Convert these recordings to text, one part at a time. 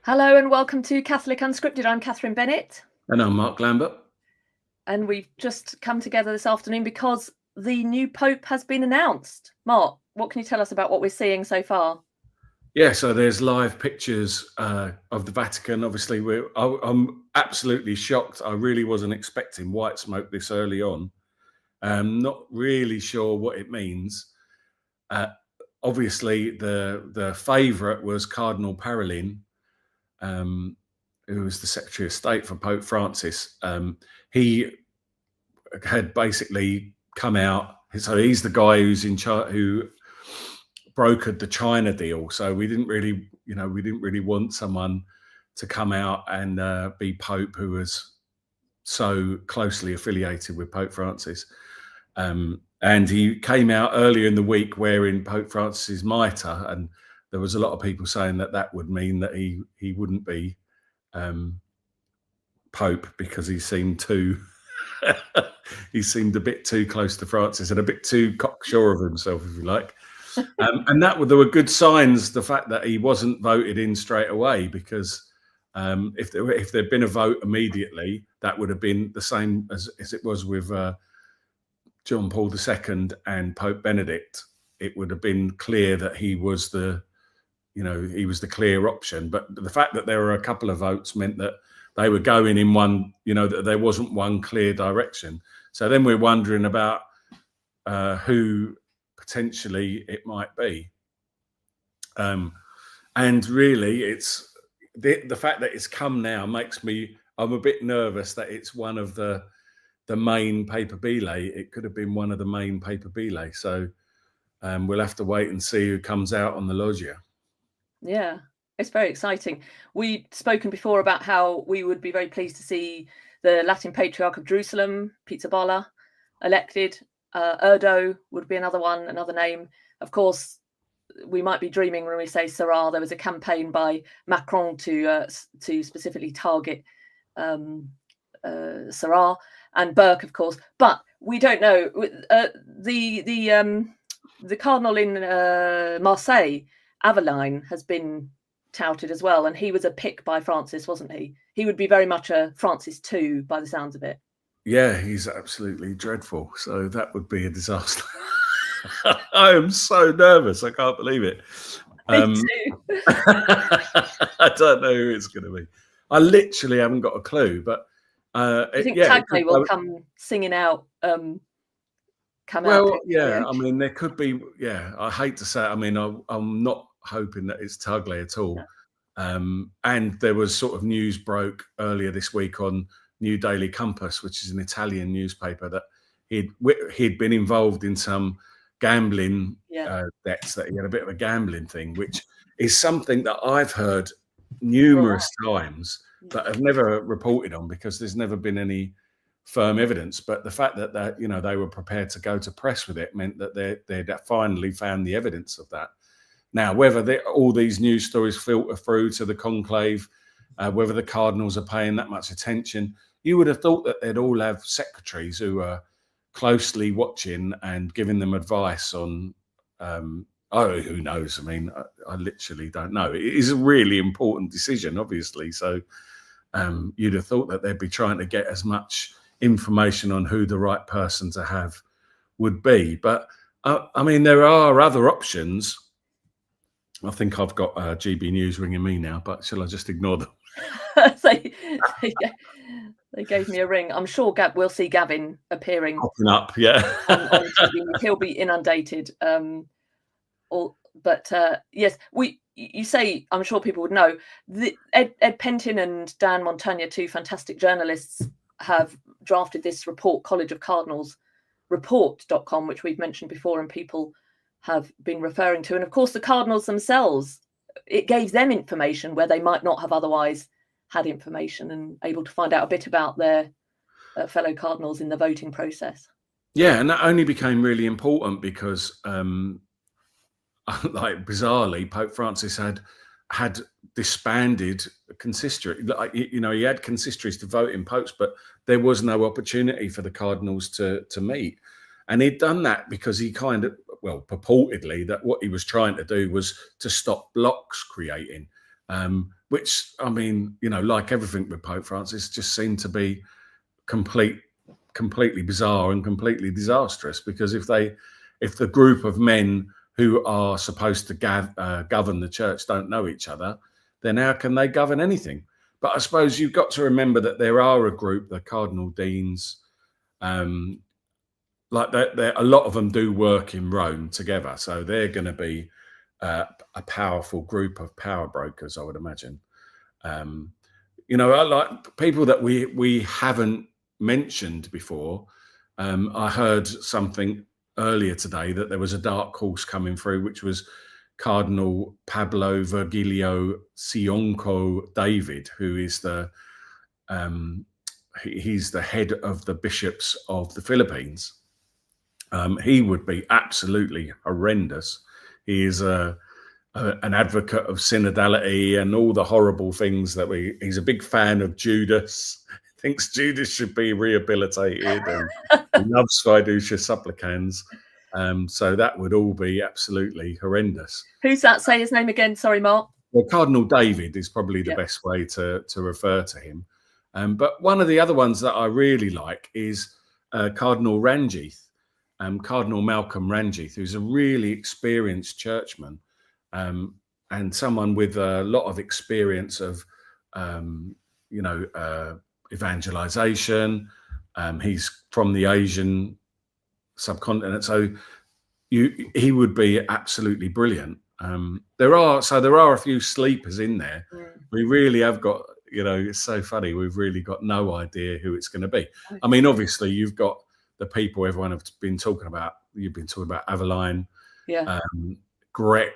Hello and welcome to Catholic Unscripted. I'm Catherine Bennett. And I'm Mark Lambert. And we've just come together this afternoon because the new Pope has been announced. Mark, what can you tell us about what we're seeing so far? Yeah, so there's live pictures of the Vatican. Obviously, I'm absolutely shocked. I really wasn't expecting white smoke this early on. Not really sure what it means. Obviously, the favourite was Cardinal Parolin, who was the Secretary of State for Pope Francis. He had basically come out. So he's the guy who's in charge, who brokered the China deal. So we didn't really want someone to come out and be Pope who was so closely affiliated with Pope Francis. And he came out earlier in the week wearing Pope Francis's mitre, and there was a lot of people saying that would mean that he wouldn't be Pope because he seemed too he seemed a bit too close to Francis and a bit too cocksure of himself, if you like. And there were good signs, the fact that he wasn't voted in straight away, because if there'd been a vote immediately, that would have been the same as it was with John Paul II and Pope Benedict. It would have been clear that he was the clear option. But the fact that there were a couple of votes meant that they were going in one, that there wasn't one clear direction. So then we're wondering about who potentially it might be. And really, it's the fact that it's come now makes I'm a bit nervous that it's one of the main paperbilles. It could have been one of the main paperbilles. So we'll have to wait and see who comes out on the loggia. Yeah, it's very exciting. We've spoken before about how we would be very pleased to see the Latin Patriarch of Jerusalem, Pizzaballa, elected. Erdo would be another name. Of course, we might be dreaming when we say Sarah. There was a campaign by Macron to specifically target Sarah and Burke, of course, but we don't know. The cardinal in Marseille, Aveline, has been touted as well, and he was a pick by Francis, wasn't he? He would be very much a Francis II by the sounds of it. Yeah, he's absolutely dreadful. So that would be a disaster. I am so nervous. I can't believe it. Me too. I don't know who it's going to be. I literally haven't got a clue. But I think Tagle will come singing out. Well, yeah. I mean, there could be. Yeah, I hate to say it. I mean, I'm not hoping that it's Tagle at all. No. And there was sort of news broke earlier this week on New Daily Compass, which is an Italian newspaper, that he'd been involved in some gambling debts, that he had a bit of a gambling thing, which is something that I've heard numerous times but have never reported on because there's never been any firm evidence. But the fact that they were prepared to go to press with it meant that they'd finally found the evidence of that. Now, whether all these news stories filter through to the conclave, whether the cardinals are paying that much attention, you would have thought that they'd all have secretaries who are closely watching and giving them advice on, who knows? I mean, I literally don't know. It is a really important decision, obviously. So you'd have thought that they'd be trying to get as much information on who the right person to have would be. But I mean, there are other options. I think I've got GB News ringing me now, but shall I just ignore them? They gave me a ring. I'm sure we'll see Gavin appearing. Popping up, yeah. On TV. He'll be inundated. Yes, you say, I'm sure people would know, Ed Pentin and Dan Montagna, two fantastic journalists, have drafted this report, College of Cardinals report.com, which we've mentioned before and people have been referring to. And of course, the cardinals themselves, it gave them information where they might not have otherwise had information, and able to find out a bit about their fellow cardinals in the voting process. Yeah, and that only became really important because, like, bizarrely, Pope Francis had disbanded consistory. He had consistories to vote in popes, but there was no opportunity for the cardinals to meet. And he'd done that because he purportedly that what he was trying to do was to stop blocks creating, which, I mean, you know, like everything with Pope Francis, just seemed to be completely bizarre and completely disastrous. Because if the group of men who are supposed to govern the church don't know each other, then how can they govern anything? But I suppose you've got to remember that there are a group, the Cardinal Deans, like that. A lot of them do work in Rome together, so they're going to be a powerful group of power brokers, I would imagine. You know, I like people that we haven't mentioned before. I heard something earlier today that there was a dark horse coming through, which was Cardinal Pablo Virgilio Sionco David, who is he's the head of the bishops of the Philippines. He would be absolutely horrendous. He is an advocate of synodality and all the horrible things that he's a big fan of Judas. Thinks Judas should be rehabilitated, and he loves Fiducia Supplicans. So that would all be absolutely horrendous. Who's that? Say his name again. Sorry, Mark. Well, Cardinal David is probably the best way to refer to him. But one of the other ones that I really like is Cardinal Ranjith, Cardinal Malcolm Ranjith, who's a really experienced churchman, and someone with a lot of experience of, you know, evangelization. He's from the Asian subcontinent, so he would be absolutely brilliant. There are a few sleepers in there. We really have got, you know, it's so funny, we've really got no idea who it's going to be. I mean, obviously you've got the people everyone have been talking about. You've been talking about Aveline. Greg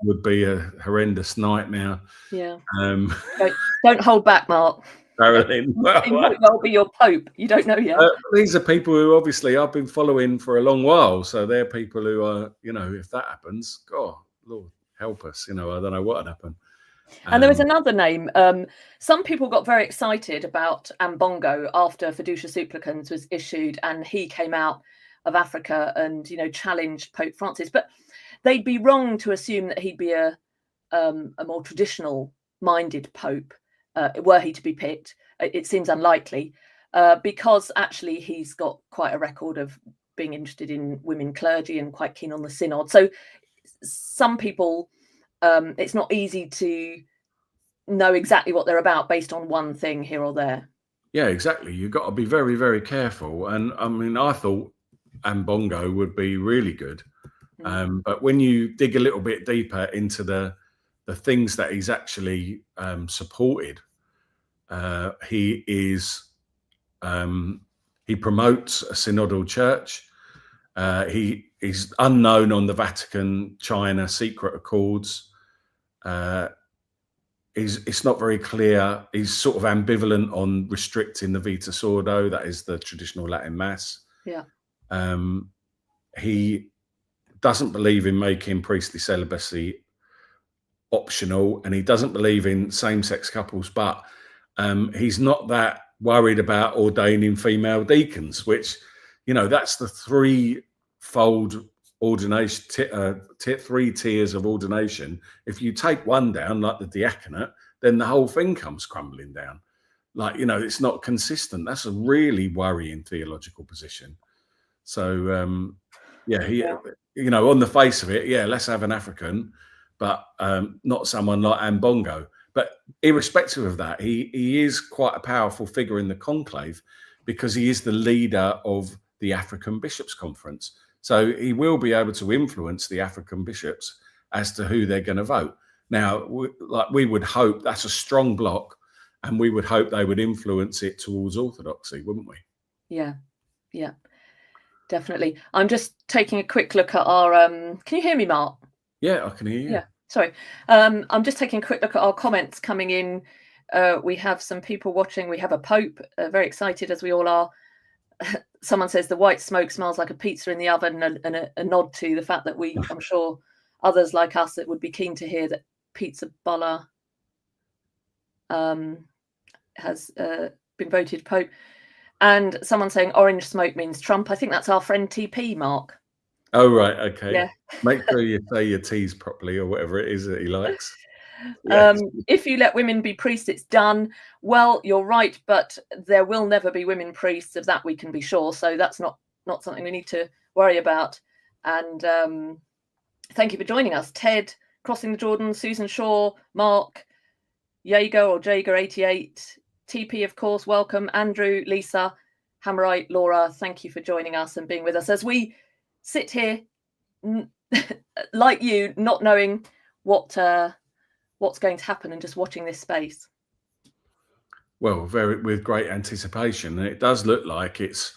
would be a horrendous nightmare. Don't hold back, Mark. Caroline. He might well be your Pope. You don't know yet. These are people who obviously I've been following for a long while. So they're people who are, you know, if that happens, God, Lord, help us. You know, I don't know what would happen. And there was another name. Some people got very excited about Ambongo after Fiducia Supplicans was issued, and he came out of Africa and, you know, challenged Pope Francis. But they'd be wrong to assume that he'd be a more traditional-minded Pope. Were he to be picked, it seems unlikely, because actually he's got quite a record of being interested in women clergy and quite keen on the synod. So some people, it's not easy to know exactly what they're about based on one thing here or there. Yeah, exactly. You've got to be very, very careful. And I mean, I thought Ambongo would be really good. But when you dig a little bit deeper into the things that he's actually supported, he promotes a synodal church. He is unknown on the Vatican-China secret accords. It's not very clear. He's sort of ambivalent on restricting the Vita Sordo, that is the traditional Latin Mass. Yeah. He doesn't believe in making priestly celibacy optional, and he doesn't believe in same-sex couples, but he's not that worried about ordaining female deacons, which, you know, that's the threefold ordination, three tiers of ordination. If you take one down, like the diaconate, then the whole thing comes crumbling down. Like, you know, it's not consistent. That's a really worrying theological position. So, you know, on the face of it, let's have an African, but not someone like Ambongo. But irrespective of that, he is quite a powerful figure in the conclave, because he is the leader of the African Bishops' Conference. So he will be able to influence the African bishops as to who they're going to vote. Now, we would hope that's a strong bloc, and we would hope they would influence it towards orthodoxy, wouldn't we? Yeah, definitely. I'm just taking a quick look at our... can you hear me, Mark? Yeah, I can hear you. Yeah, sorry. I'm just taking a quick look at our comments coming in. We have some people watching. We have a Pope, very excited as we all are. Someone says the white smoke smells like a pizza in the oven, and a nod to the fact that I'm sure others like us that would be keen to hear that Pizza Bolla has been voted Pope. And someone saying orange smoke means Trump. I think that's our friend TP, Mark. Oh, right. Okay. Yeah. Make sure you say your T's properly, or whatever it is that he likes. Yes. If you let women be priests, it's done. Well, you're right, but there will never be women priests. Of that we can be sure. So that's not something we need to worry about. And thank you for joining us, Ted, Crossing the Jordan, Susan Shaw, Mark, Jaeger or Jaeger88, TP, of course, welcome, Andrew, Lisa, Hammerite, Laura, thank you for joining us and being with us as we sit here, like you, not knowing what's going to happen and just watching this space. Well, with great anticipation. And it does look like it's,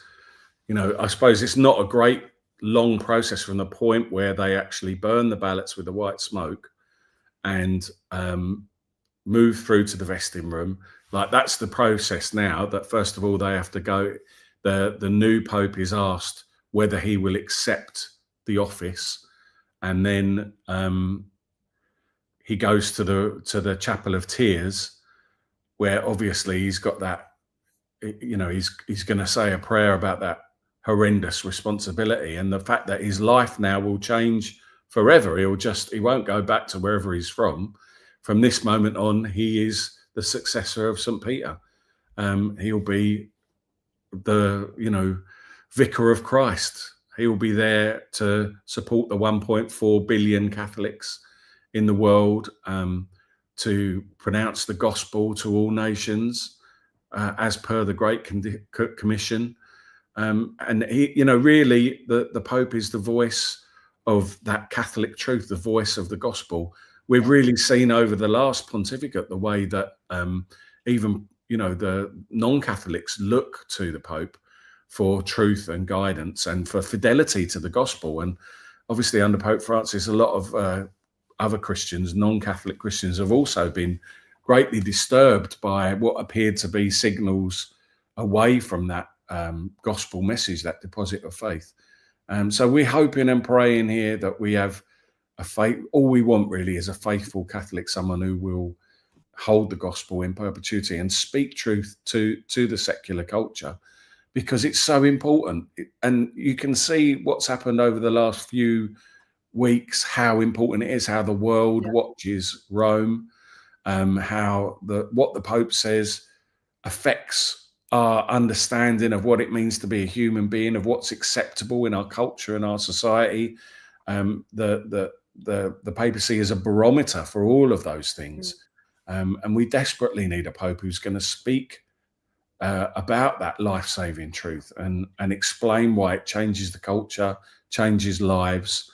I suppose it's not a great long process from the point where they actually burn the ballots with the white smoke and move through to the vesting room. Like, that's the process now, that first of all they have to go, the new Pope is asked whether he will accept the office, and then he goes to the Chapel of Tears, where obviously he's got that, he's going to say a prayer about that horrendous responsibility and the fact that his life now will change forever. He won't go back to wherever he's from. From this moment on, he is the successor of St. Peter. He'll be the, vicar of Christ. He'll be there to support the 1.4 billion Catholics in the world, to pronounce the gospel to all nations, as per the Great Commission. And he, really, the Pope is the voice of that Catholic truth, the voice of the gospel. We've really seen over the last pontificate the way that even, the non-Catholics look to the Pope for truth and guidance and for fidelity to the gospel. And obviously under Pope Francis, a lot of other Christians, non-Catholic Christians, have also been greatly disturbed by what appeared to be signals away from that gospel message, that deposit of faith. So we're hoping and praying here that we have a faith. All we want really is a faithful Catholic, someone who will hold the gospel in perpetuity and speak truth to the secular culture, because it's so important. And you can see what's happened over the last few weeks, how important it is, how the world watches Rome, how what the Pope says affects our understanding of what it means to be a human being, of what's acceptable in our culture and our society. The papacy is a barometer for all of those things. And we desperately need a Pope who's going to speak about that life-saving truth and explain why it changes the culture, changes lives.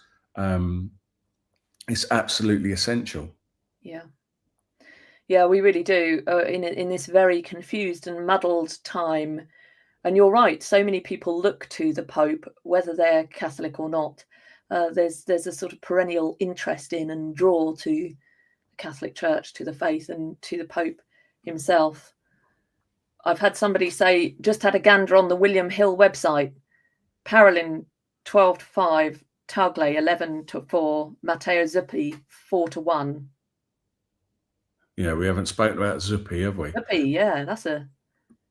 It's absolutely essential. Yeah, we really do, in this very confused and muddled time. And you're right, so many people look to the Pope, whether they're Catholic or not. There's a sort of perennial interest in and draw to the Catholic Church, to the faith, and to the Pope himself. I've had somebody say, just had a gander on the William Hill website, Parolin 12-5, Tagle 11-4, Matteo Zuppi 4-1. Yeah, we haven't spoken about Zuppi, have we? Zuppi, yeah,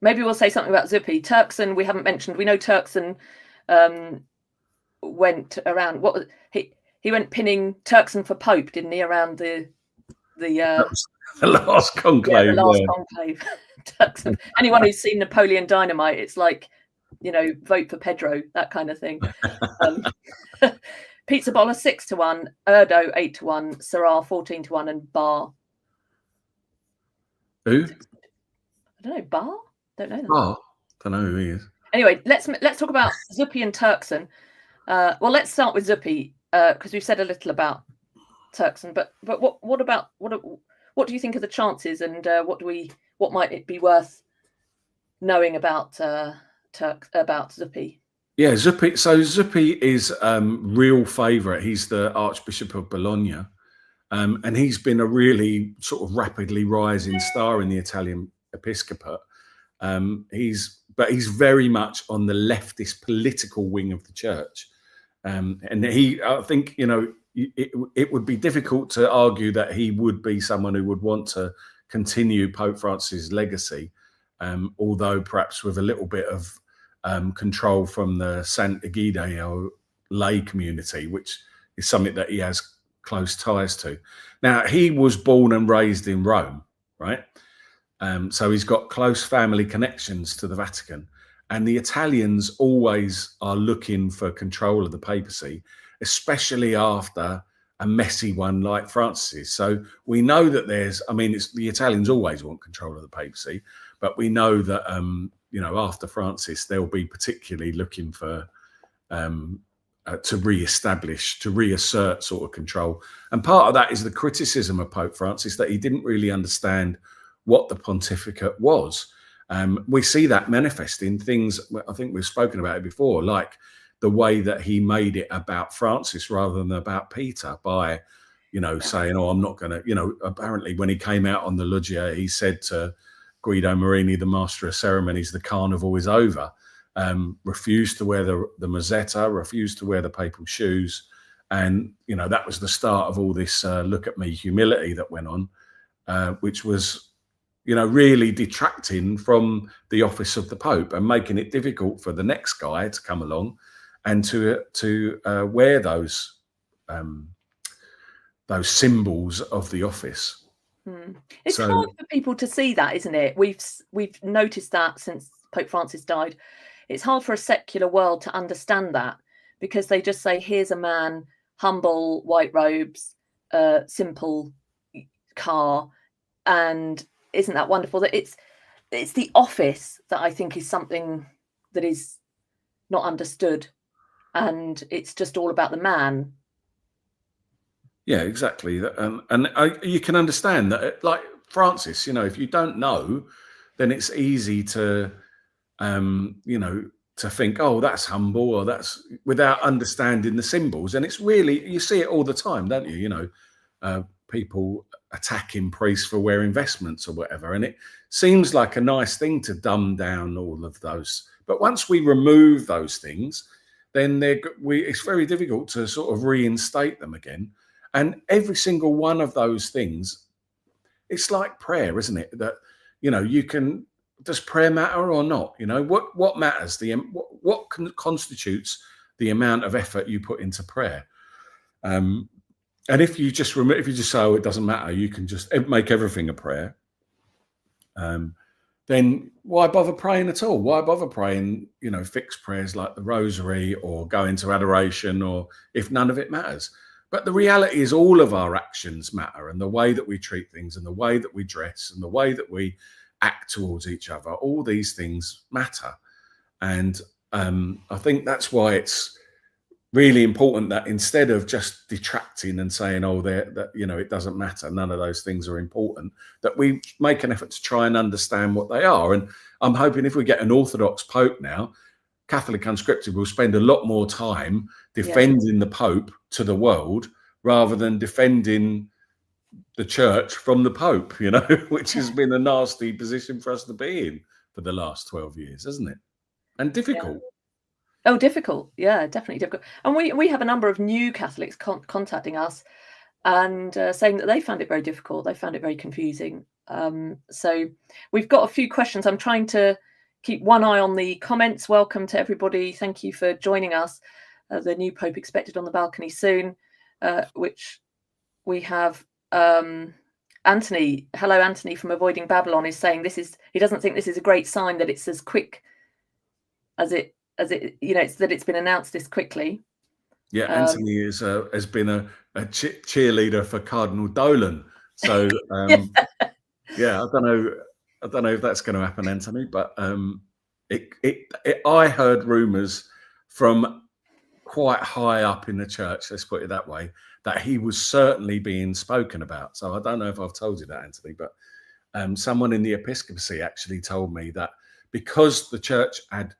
maybe we'll say something about Zuppi. Turkson, we haven't mentioned. We know Turkson went around. He went pinning Turkson for Pope, didn't he? Around the last conclave. Yeah, the last conclave. Turkson. Anyone who's seen Napoleon Dynamite, it's like, vote for Pedro, that kind of thing. Pizza Boller 6-1, Erdo 8-1, Sarah 14-1, and Bar. Who? I don't know. Bar? Don't know them. Oh, don't know who he is. Anyway, let's talk about Zuppi and Turkson. Well, let's start with Zuppi, because we've said a little about Turkson. But what do you think of the chances, and what might it be worth knowing about Zuppi? Yeah, Zuppi. So Zuppi is real favourite. He's the Archbishop of Bologna. And he's been a really sort of rapidly rising star in the Italian episcopate. He's very much on the leftist political wing of the church. And I think, it would be difficult to argue that he would be someone who would want to continue Pope Francis' legacy, although perhaps with a little bit of control from the Sant'Egidio lay community, which is something that he has close ties to. Now, he was born and raised in Rome, right? So he's got close family connections to the Vatican. And the Italians always are looking for control of the papacy, especially after a messy one like Francis's. So we know that the Italians always want control of the papacy, but we know that, after Francis, they'll be particularly looking for to reassert sort of control. And part of that is the criticism of Pope Francis, that he didn't really understand what the pontificate was. We see that manifest in things, I think we've spoken about it before, like the way that he made it about Francis rather than about Peter by, saying, oh, I'm not going to, apparently when he came out on the loggia, he said to Guido Marini, the master of ceremonies, the carnival is over, refused to wear the mozzetta, refused to wear the papal shoes. And, that was the start of all this look at me humility that went on, which was, really detracting from the office of the Pope and making it difficult for the next guy to come along and to wear those symbols of the office. It's hard for people to see that, isn't it? We've noticed that since Pope Francis died. It's hard for a secular world to understand that, because they just say, here's a man, humble, white robes, simple car, and isn't that wonderful? That it's the office that I think is something that is not understood, and it's just all about the man. Yeah, exactly. You can understand that, like Francis, if you don't know, then it's easy to, to think, oh, that's humble, or that's, without understanding the symbols. And it's really, you see it all the time, don't you? People attacking priests for wearing vestments or whatever. And it seems like a nice thing to dumb down all of those. But once we remove those things, then it's very difficult to sort of reinstate them again. And every single one of those things, it's like prayer, isn't it? That, you can, does prayer matter or not? What matters? What constitutes the amount of effort you put into prayer? And if you just say, oh, it doesn't matter, you can just make everything a prayer, then why bother praying at all? Why bother praying, fixed prayers like the rosary, or go into adoration, or if none of it matters? But the reality is all of our actions matter, and the way that we treat things, and the way that we dress, and the way that we act towards each other, all these things matter. And I think that's why it's really important that instead of just detracting and saying, oh, that it doesn't matter, none of those things are important, that we make an effort to try and understand what they are. And I'm hoping if we get an Orthodox Pope now, Catholic Unscripted will spend a lot more time defending the Pope to the world rather than defending the church from the Pope, which has been a nasty position for us to be in for the last 12 years, hasn't it? And difficult. Yeah. Oh, difficult. Yeah, definitely difficult. And we have a number of new Catholics contacting us and saying that they found it very difficult. They found it very confusing. So we've got a few questions. I'm trying to keep one eye on the comments. Welcome to everybody. Thank you for joining us. The new Pope expected on the balcony soon, which we have Anthony. Hello, Anthony from Avoiding Babylon is saying he doesn't think this is a great sign that it's as quick as it it's that it's been announced this quickly. Yeah, Anthony has been a cheerleader for Cardinal Dolan. So yeah, I don't know if that's going to happen, Anthony. But I heard rumours from quite high up in the church, let's put it that way, that he was certainly being spoken about. So I don't know if I've told you that, Anthony, but someone in the episcopacy actually told me that because the church had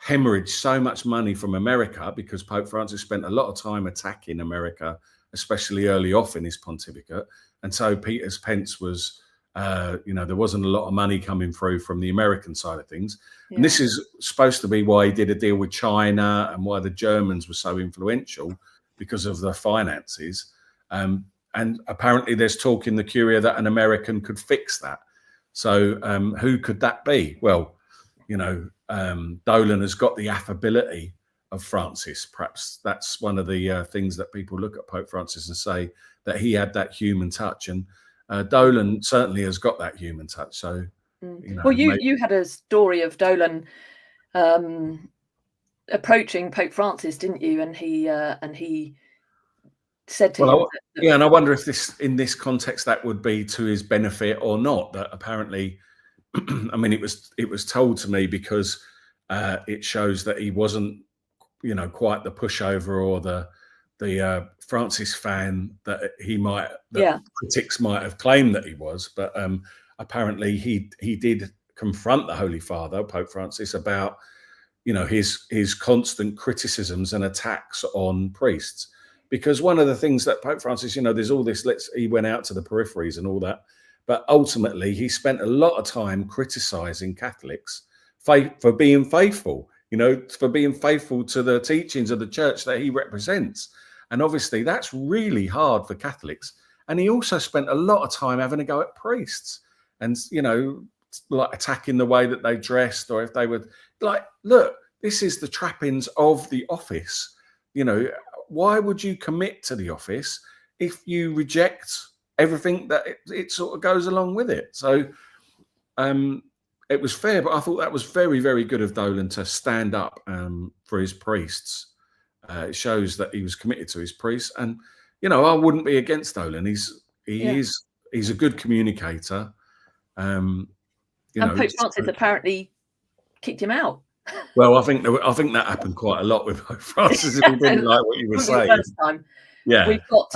hemorrhaged so much money from America, because Pope Francis spent a lot of time attacking America, especially early off in his pontificate. And so Peter's Pence was, there wasn't a lot of money coming through from the American side of things. Yeah. And this is supposed to be why he did a deal with China and why the Germans were so influential, because of the finances. And apparently there's talk in the Curia that an American could fix that. So who could that be? Well, Dolan has got the affability Francis. Perhaps that's one of the things that people look at Pope Francis and say that he had that human touch, and Dolan certainly has got that human touch. So, you know, well, you had a story of Dolan approaching Pope Francis, didn't you? And he said to him, yeah, and I wonder if in this context that would be to his benefit or not. That apparently, I mean, it was told to me because it shows that he wasn't, you know, quite the pushover or the Francis fan that critics might have claimed that he was. But apparently he did confront the Holy Father, Pope Francis, about, you know, his constant criticisms and attacks on priests. Because one of the things that Pope Francis, you know, there's all this, he went out to the peripheries and all that, but ultimately he spent a lot of time criticizing Catholics for being faithful, you know, for being faithful to the teachings of the church that he represents. And obviously that's really hard for Catholics. And he also spent a lot of time having a go at priests and, you know, like attacking the way that they dressed, or if they would, like, look, this is the trappings of the office. You know, why would you commit to the office if you reject everything that it sort of goes along with it? So it was fair, but I thought that was very, very good of Dolan to stand up for his priests. It shows that he was committed to his priests, and, you know, I wouldn't be against Dolan. He's a good communicator. You know, Pope Francis apparently kicked him out. Well, I think that happened quite a lot with Pope Francis. If he didn't like what you were saying. The first time. Yeah, we've got.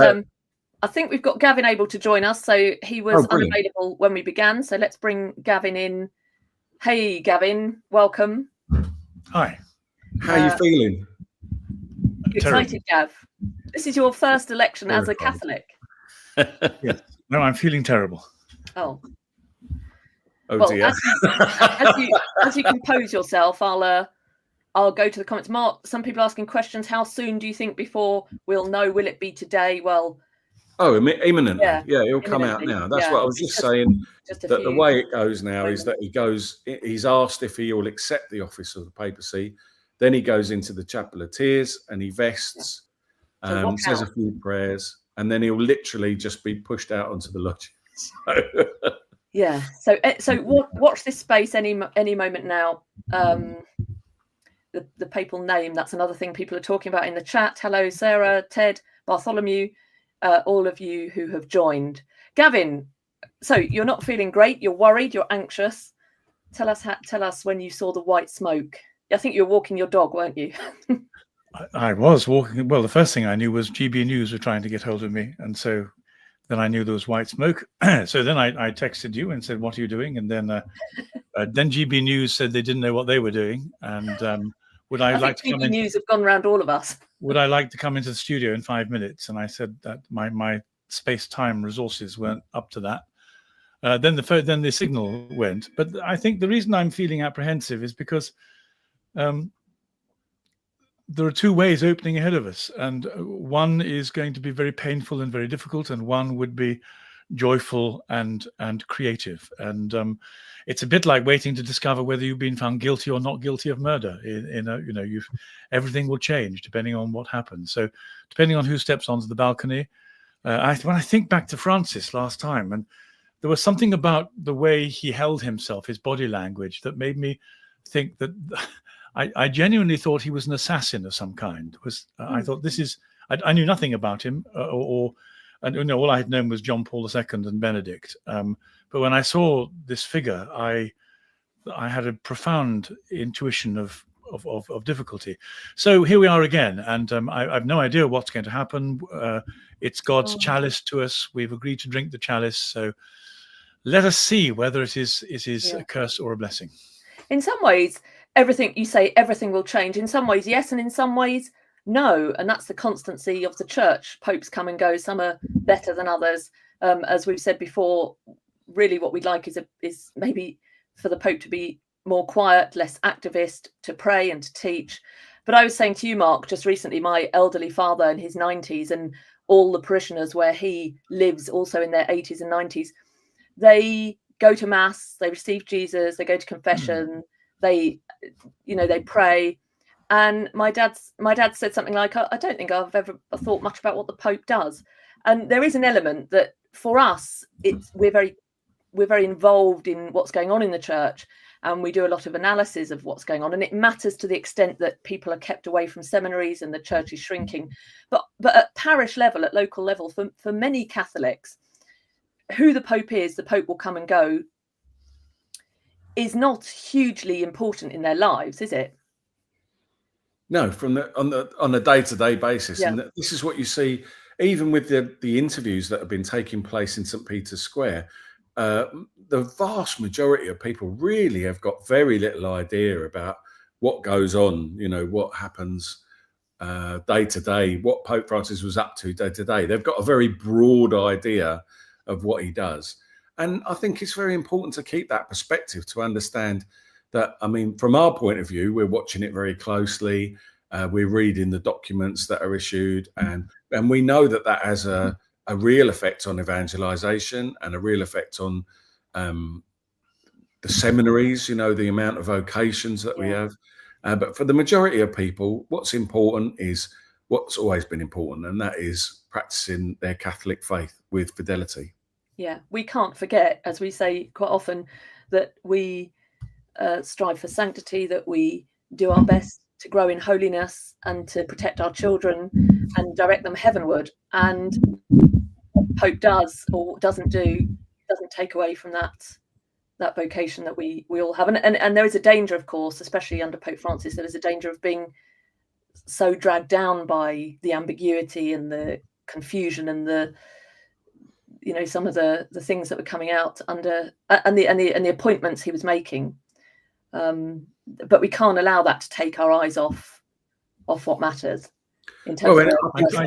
I think we've got Gavin able to join us. So he was unavailable when we began. So let's bring Gavin in. Hey, Gavin, welcome. Hi. How are you feeling? Excited, Gav. This is your first election as a Catholic. Yes. No, I'm feeling terrible. Oh. Oh dear. As you compose yourself, I'll go to the comments. Mark, some people asking questions. How soon do you think before we'll know? Will it be today? Well, imminently. Yeah, it'll come out now. That's what I was just saying. That the way it goes now is that he's asked if he will accept the office of the papacy. Then he goes into the Chapel of Tears and he vests, says a few prayers, and then he'll literally just be pushed out onto the lodge. Yeah. So watch this space any moment now. The papal name, that's another thing people are talking about in the chat. Hello, Sarah, Ted, Bartholomew, all of you who have joined. Gavin, so you're not feeling great. You're worried. You're anxious. Tell us when you saw the white smoke. I think you were walking your dog, weren't you? I was walking. Well, the first thing I knew was GB News were trying to get hold of me, and so then I knew there was white smoke. So then I texted you and said, "What are you doing?" And then GB News said they didn't know what they were doing, and would I like to come in? GB News have gone around all of us. Would I like to come into the studio in 5 minutes? And I said that my space-time resources weren't up to that. Then the signal went. But I think the reason I'm feeling apprehensive is because there are two ways opening ahead of us, and one is going to be very painful and very difficult, and one would be joyful and creative. And it's a bit like waiting to discover whether you've been found guilty or not guilty of murder. Everything will change depending on what happens. So depending on who steps onto the balcony, when I think back to Francis last time, and there was something about the way he held himself, his body language, that made me think that I genuinely thought he was an assassin of some kind. I thought I knew nothing about him, all I had known was John Paul II and Benedict. But when I saw this figure, I had a profound intuition of difficulty. So here we are again, and I have no idea what's going to happen. It's God's chalice to us. We've agreed to drink the chalice. So let us see whether it is a curse or a blessing. In some ways, everything will change. In some ways, yes, and in some ways, no. And that's the constancy of the church. Popes come and go. Some are better than others. As we've said before, really what we'd like is maybe for the Pope to be more quiet, less activist, to pray and to teach. But I was saying to you, Mark, just recently, my elderly father in his 90s and all the parishioners where he lives also in their 80s and 90s, they go to mass, they receive Jesus, they go to confession, they pray, And my dad said something like, I don't think I've ever thought much about what the Pope does. And there is an element that for us, we're very involved in what's going on in the church, and we do a lot of analysis of what's going on, and it matters to the extent that people are kept away from seminaries and the church is shrinking. But at parish level, at local level, for many Catholics, who the Pope is, the Pope will come and go, is not hugely important in their lives, is it? No, on a day-to-day basis. Yeah. And this is what you see even with the interviews that have been taking place in St. Peter's Square. The vast majority of people really have got very little idea about what goes on, what happens day to day, what Pope Francis was up to day to day. They've got a very broad idea of what he does. And I think it's very important to keep that perspective, to understand that, from our point of view, we're watching it very closely. We're reading the documents that are issued, and we know that has a real effect on evangelization and a real effect on the seminaries, the amount of vocations that we have. But for the majority of people, what's important is what's always been important, and that is practicing their Catholic faith with fidelity. Yeah, we can't forget, as we say quite often, that we strive for sanctity, that we do our best to grow in holiness and to protect our children and direct them heavenward. And what the Pope does or doesn't do doesn't take away from that vocation that we all have. And there is a danger, of course, especially under Pope Francis, there is a danger of being so dragged down by the ambiguity and the confusion and the some of the things that were coming out under and the appointments he was making. But we can't allow that to take our eyes off what matters. In terms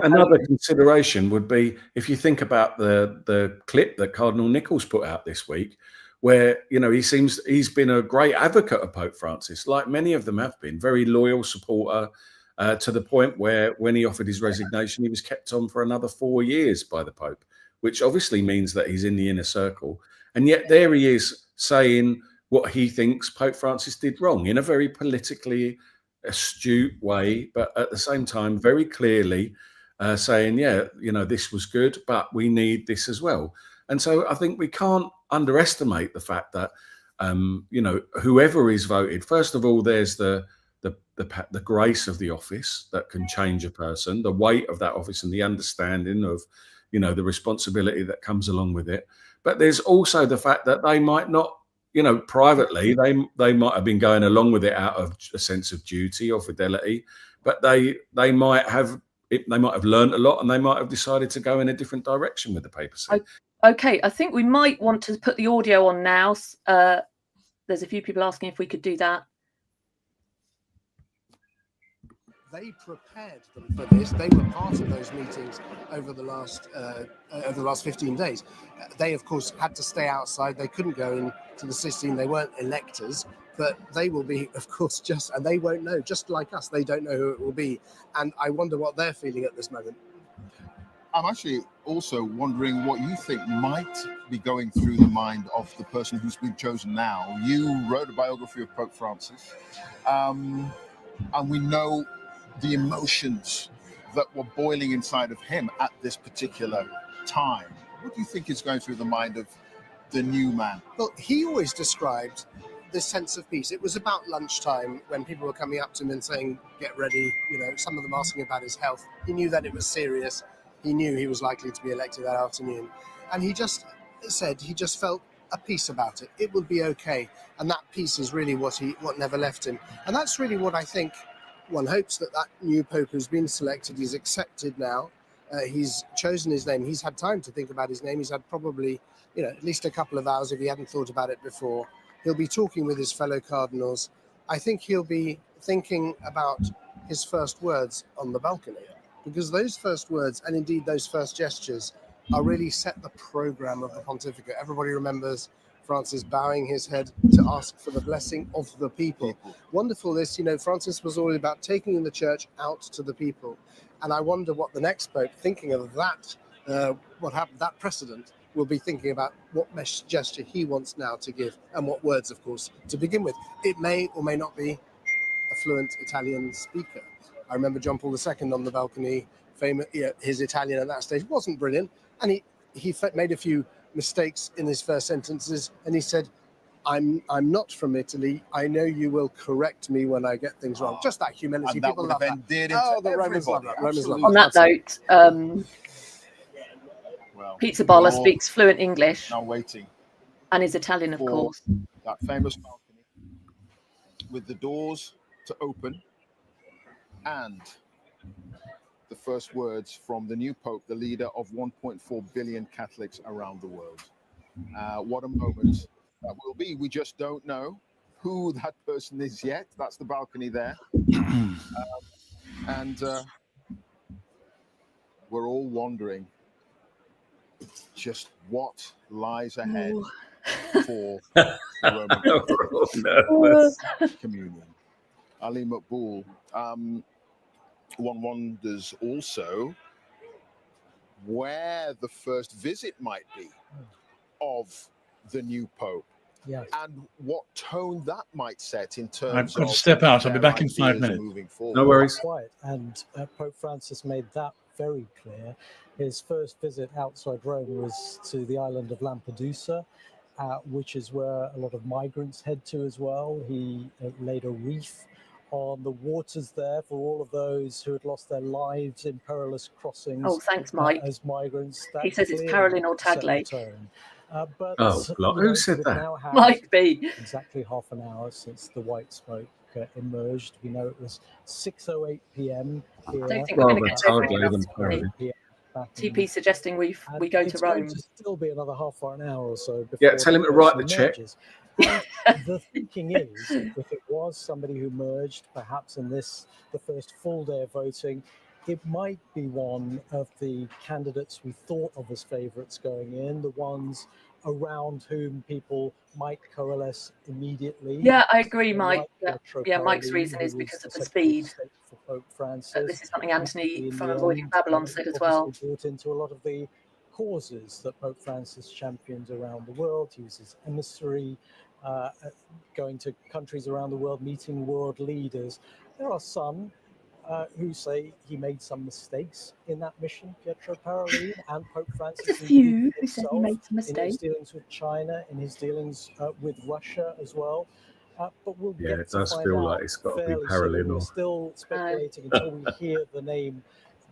another consideration would be, if you think about the clip that Cardinal Nichols put out this week, where he's been a great advocate of Pope Francis, like many of them have been, very loyal supporter, to the point where when he offered his resignation, he was kept on for another 4 years by the Pope, which obviously means that he's in the inner circle. And yet there he is saying what he thinks Pope Francis did wrong in a very politically astute way, but at the same time very clearly saying, this was good, but we need this as well. And so I think we can't underestimate the fact that whoever is voted, first of all, there's the grace of the office that can change a person, the weight of that office and the understanding of the responsibility that comes along with it. But there's also the fact that they might not, privately, they might have been going along with it out of a sense of duty or fidelity, but they might have learned a lot, and they might have decided to go in a different direction with the papacy. Okay, I think we might want to put the audio on now. There's a few people asking if we could do that. They prepared them for this. They were part of those meetings over the last 15 days. They, of course, had to stay outside. They couldn't go into the Sistine. They weren't electors, but they will be, of course, and they won't know, just like us. They don't know who it will be. And I wonder what they're feeling at this moment. I'm actually also wondering what you think might be going through the mind of the person who's been chosen now. You wrote a biography of Pope Francis, and we know the emotions that were boiling inside of him at this particular time. What do you think is going through the mind of the new man? Well, he always described this sense of peace. It was about lunchtime when people were coming up to him and saying, get ready, some of them asking about his health. He knew that it was serious. He knew he was likely to be elected that afternoon. And he just said he just felt a peace about it. It would be okay. And that peace is really what never left him. And that's really what I think one hopes, that new Pope who's been selected, he's accepted now. He's chosen his name. He's had time to think about his name. He's had probably, at least a couple of hours if he hadn't thought about it before. He'll be talking with his fellow cardinals. I think he'll be thinking about his first words on the balcony, because those first words, and indeed those first gestures, are really set the program of the pontificate. Everybody remembers Francis bowing his head to ask for the blessing of the people. Wonderful this, Francis was all about taking the church out to the people. And I wonder what the next Pope, thinking of that, what happened, that precedent, will be thinking about what gesture he wants now to give, and what words, of course, to begin with. It may or may not be a fluent Italian speaker. I remember John Paul II on the balcony, famous, his Italian at that stage wasn't brilliant, and he made a few mistakes in his first sentences, and he said, I'm not from Italy. I know you will correct me when I get things wrong. Just that humility. And that People would love have that. endeared The Romans love that. Romans love On that note, Well, Pizza Balla we're all speaks fluent English now waiting and is Italian, of for course. that famous balcony with the doors to open and the first words from the new Pope, the leader of 1.4 billion Catholics around the world. What a moment that will be. We just don't know who that person is yet. That's the balcony there. And we're all wondering just what lies ahead for the Roman Catholic communion. Ali Maqbool, one wonders also where the first visit might be of the new Pope. Yes. And what tone that might set in terms I've got of to step out. I'll be their back in 5 ideas minutes. moving forward. No worries. Quite. And Pope Francis made that very clear. His first visit outside Rome was to the island of Lampedusa, which is where a lot of migrants head to as well. He laid a wreath on the waters there for all of those who had lost their lives in perilous crossings. Oh, thanks, Mike. As migrants. He says it's Parolin or set the Taglay. tone. But who said that? Now have Mike B. exactly half an hour since the white smoke emerged. We know it was 6:08 p.m. here. I don't think we're going to get there quick Rather enough. Taglay Today. back TP in- suggesting we and go to it's going Rome. to still be another half an hour or so before Yeah, tell him to write the person check. emerges. And the thinking is, if it was somebody who merged, perhaps in the first full day of voting, it might be one of the candidates we thought of as favourites going in, the ones around whom people might coalesce immediately. Yeah, I agree, Mike. Like Yeah, Pietro Mike's Parolin, reason who is was because of the Secretary of speed. State for Pope Francis. This is something Anthony In from the Avoiding end, Babylon said as well. obviously brought into a lot of the causes that Pope Francis championed around the world. He was his emissary, going to countries around the world, meeting world leaders. There are some who say he made some mistakes in that mission, Pietro Parolin, and Pope Francis. There's a few who said he himself made some in his mistakes. dealings with China, in his dealings with Russia as well. But we'll Yeah, get it to does find feel out like it's got to be fairly Parolin soon. We're or- still speculating until we hear the name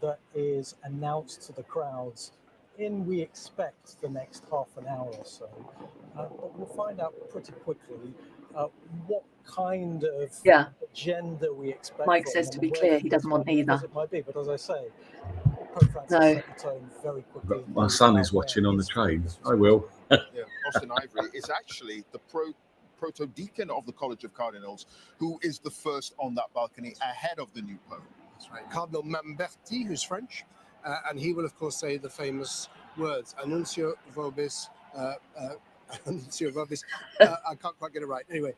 that is announced to the crowds in, we expect, the next half an hour or so. But we'll find out pretty quickly what kind of Yeah. agenda we expect. Mike from says, them to and be where clear, the he doesn't want first either. visit might be. But as I say, Pope Francis No. set the tone very quickly. My son is watching on the train. I will. Yeah, Austin Ivory is actually the proto-deacon of the College of Cardinals, who is the first on that balcony ahead of the new Pope. That's right. Cardinal Mamberti, who's French, and he will, of course, say the famous words, Annuncio vobis, Annuncio vobis. I can't quite get it right. Anyway,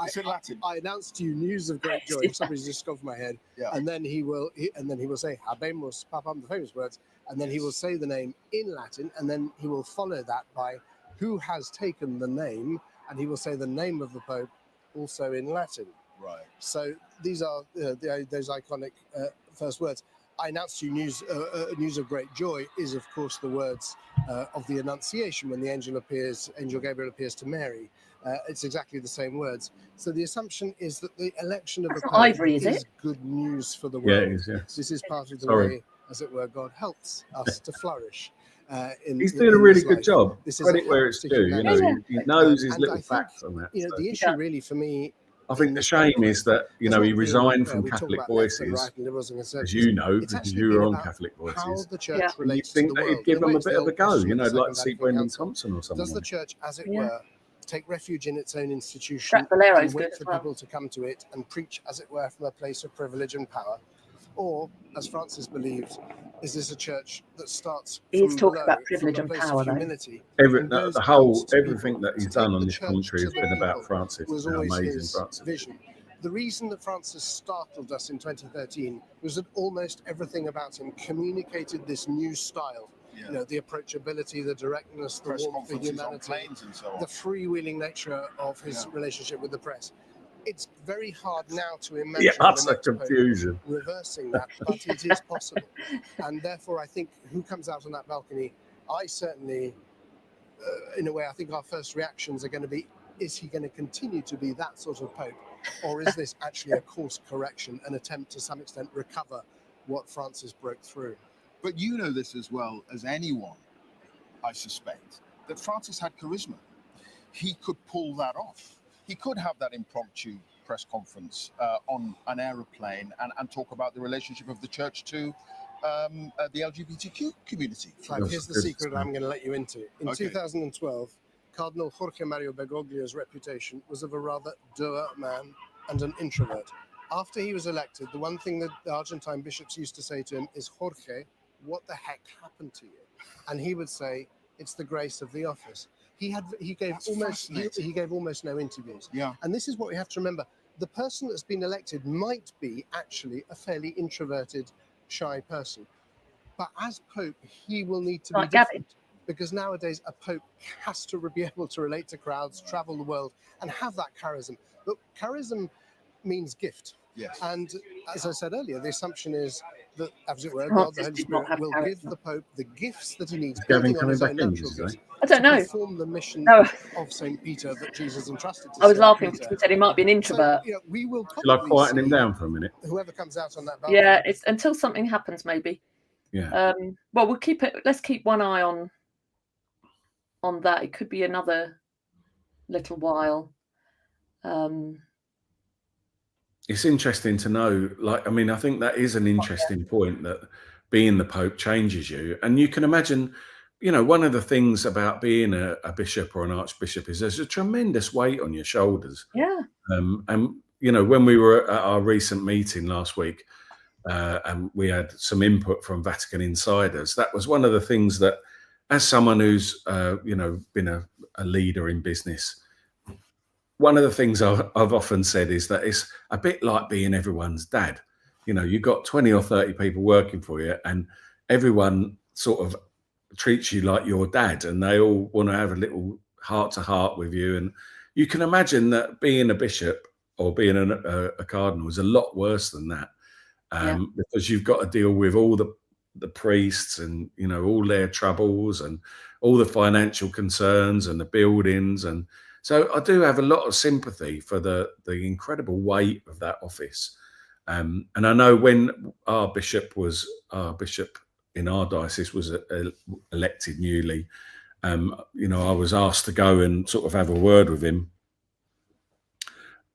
It's in Latin. I announced to you news of great joy. Somebody's just scoffed my head. Yeah. And then he will say Habemus Papam, the famous words, and then he will say the name in Latin, and then he will follow that by who has taken the name, and he will say the name of the Pope also in Latin. Right. So these are those iconic first words. I announced to you news of great joy is, of course, the words of the Annunciation when the angel Gabriel appears to Mary. It's exactly the same words. So the assumption is that the election of That's a not Pope Ivory, is it? good news for the Yeah, world. it is, yeah. This is part of the Sorry. way, as it were, God helps us to flourish. He's doing a really this good life. job. This is a Credit where help it's to due. You know, humanity. he knows his And little I think, facts on that. The so. issue really for me, I think the shame is that, you know, he resigned from Catholic Voices, as you know, It's because actually you been were on about Catholic how Voices. the church Yeah. And you'd relates to think the that world. he'd give In a them way, a it's bit the of a old go, question you of know, the like Second see Vatican Brendan Council. Thompson or someone. Does the church, as it Yeah. were, take refuge in its own institution Jack Valero's and good wait as for well. people to come to it and preach, as it were, from a place of privilege and power? Or, as Francis believed, is this a church that starts He is from talking below, about privilege from a and place power, of though. humility, and The goes whole, out to everything people? that To he's take done on the this church commentary to has the been about people Francis. was How always amazing his Francis is. vision. The reason that Francis startled us in 2013 was that almost everything about him communicated this new style. Yeah. You know, the approachability, the directness, the Press warmth, the conferences on humanity, planes and so on. the freewheeling nature of his relationship with the press. it's very hard now to imagine Yeah, the that's a next Pope confusion. reversing that, but it is possible. And therefore, I think who comes out on that balcony, I certainly, in a way, I think our first reactions are going to be, is he going to continue to be that sort of Pope? Or is this actually a course correction, an attempt to some extent recover what Francis broke through? But you know this as well as anyone, I suspect, that Francis had charisma. He could pull that off. He could have that impromptu press conference on an aeroplane and talk about the relationship of the church to the LGBTQ community. Clive, here's the secret I'm going to let you into. In Okay. 2012, Cardinal Jorge Mario Bergoglio's reputation was of a rather dour man and an introvert. After he was elected, the one thing that the Argentine bishops used to say to him is, Jorge, what the heck happened to you? And he would say, it's the grace of the office. He gave almost no interviews. Yeah. And this is what we have to remember. The person that's been elected might be actually a fairly introverted, shy person. But as Pope, he will need to be Like Gavin. different. Because nowadays a Pope has to be able to relate to crowds, travel the world, and have that charism. But charism means gift. Yes. And as I said earlier, the assumption is that, as it were, Francis God, the Holy did not Spirit, have will charisma. give the Pope the gifts that he needs, Gavin building on coming his back own in, natural did you gifts, say? I don't to know. perform the mission No. of St. Peter that Jesus entrusted to I was St. laughing Peter. because he said he might be an introvert. So, we will Shall I probably quieten him see down for a minute? whoever comes out on that balcony. Yeah, it's until something happens, maybe. Yeah. Well, we'll keep it. Let's keep one eye on that. It could be another little while. It's interesting to know, like, I mean, I think that is an interesting point, that being the Pope changes you. And you can imagine, you know, one of the things about being a bishop or an archbishop is there's a tremendous weight on your shoulders. Yeah. And, you know, when we were at our recent meeting last week, and we had some input from Vatican insiders, that was one of the things that, as someone who's, you know, been a leader in business, one of the things I've often said is that it's a bit like being everyone's dad. You know, you've got 20 or 30 people working for you, and everyone sort of treats you like your dad, and they all want to have a little heart-to-heart with you. And you can imagine that being a bishop or being a cardinal is a lot worse than that, because you've got to deal with all the priests and, you know, all their troubles and all the financial concerns and the buildings. And so I do have a lot of sympathy for the incredible weight of that office. And I know when our bishop in our diocese was elected newly, you know, I was asked to go and sort of have a word with him.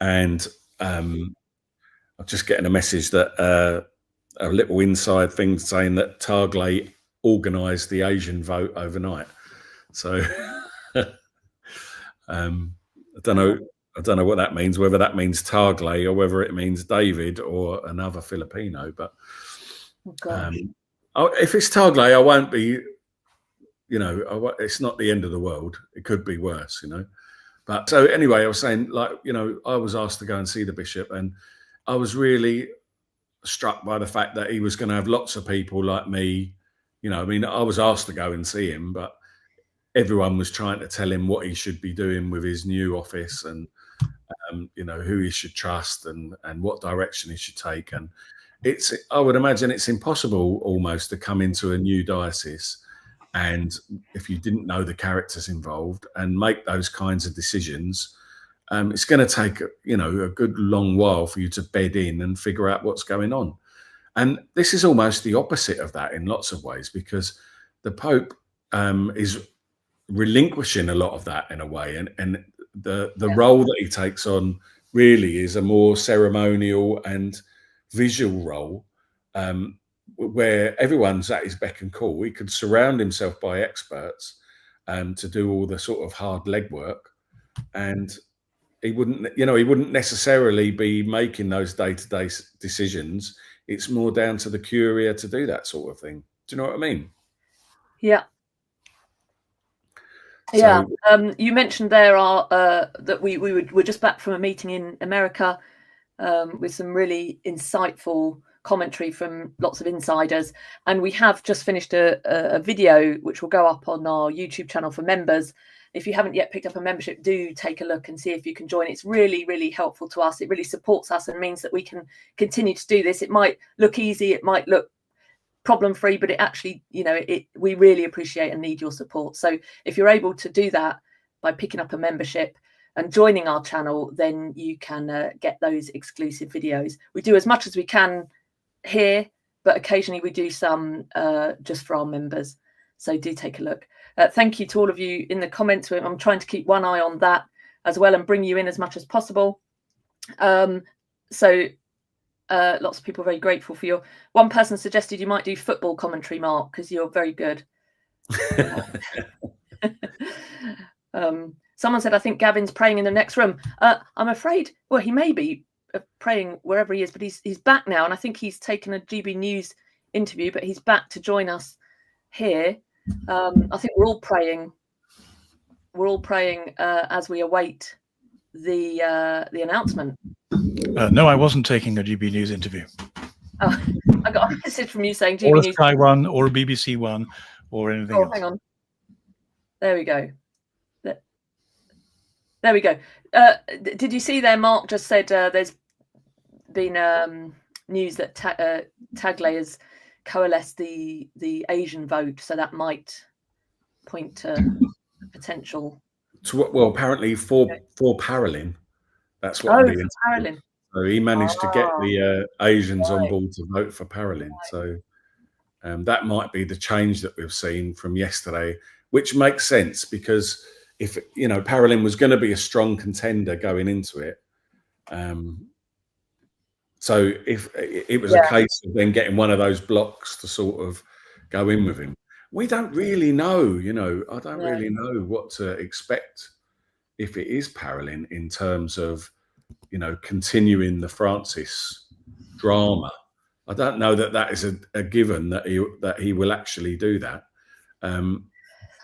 And I'm just getting a message that a little inside thing saying that Taglay organised the Asian vote overnight. So I don't know what that means, whether that means Taglay or whether it means David or another Filipino. But if it's Taglay, I won't be, you know, it's not the end of the world. It could be worse, you know. But so anyway, I was saying, like, you know, I was asked to go and see the bishop, and I was really struck by the fact that he was going to have lots of people like me. You know, I mean, I was asked to go and see him, but everyone was trying to tell him what he should be doing with his new office, and you know, who he should trust and what direction he should take. And I would imagine it's impossible almost to come into a new diocese, and if you didn't know the characters involved and make those kinds of decisions, it's going to take, you know, a good long while for you to bed in and figure out what's going on. And this is almost the opposite of that in lots of ways, because the Pope is relinquishing a lot of that in a way, and the role that he takes on really is a more ceremonial and visual role, where everyone's at his beck and call. He could surround himself by experts to do all the sort of hard legwork, and he wouldn't necessarily be making those day-to-day decisions. It's more down to the curia to do that sort of thing. Do you know what I mean? Yeah. Yeah. You mentioned there that we're just back from a meeting in America with some really insightful commentary from lots of insiders. And we have just finished a video which will go up on our YouTube channel for members. If you haven't yet picked up a membership, do take a look and see if you can join. It's really, really helpful to us. It really supports us and means that we can continue to do this. It might look easy, it might look problem-free, but it actually, we really appreciate and need your support. So if you're able to do that by picking up a membership and joining our channel, then you can get those exclusive videos. We do as much as we can here, but occasionally we do some just for our members. So do take a look. Thank you to all of you in the comments. I'm trying to keep one eye on that as well and bring you in as much as possible. So lots of people are very grateful for your. One person suggested you might do football commentary, Mark, because you're very good. Someone said, I think Gavin's praying in the next room. I'm afraid, well, he may be praying wherever he is, but he's back now. And I think he's taken a GB News interview, but he's back to join us here. I think we're all praying. We're all praying as we await the announcement. No, I wasn't taking a GB News interview. Oh, I got a message from you saying GB or a News. Sky One or a BBC One or anything else. Hang on. There we go. There we go. Did you see there? Mark just said there's been news that Tagle has coalesced the Asian vote, so that might point to potential. Well, apparently for Parolin, that's what. For Parolin. So he managed to get the Asians on board to vote for Parolin. So that might be the change that we've seen from yesterday, which makes sense because if Parolin was going to be a strong contender going into it. So if it was a case of then getting one of those blocks to sort of go in with him, we don't really know, I don't really know what to expect if it is Parolin in terms of, continuing the Francis drama. I don't know that is a given that he will actually do that.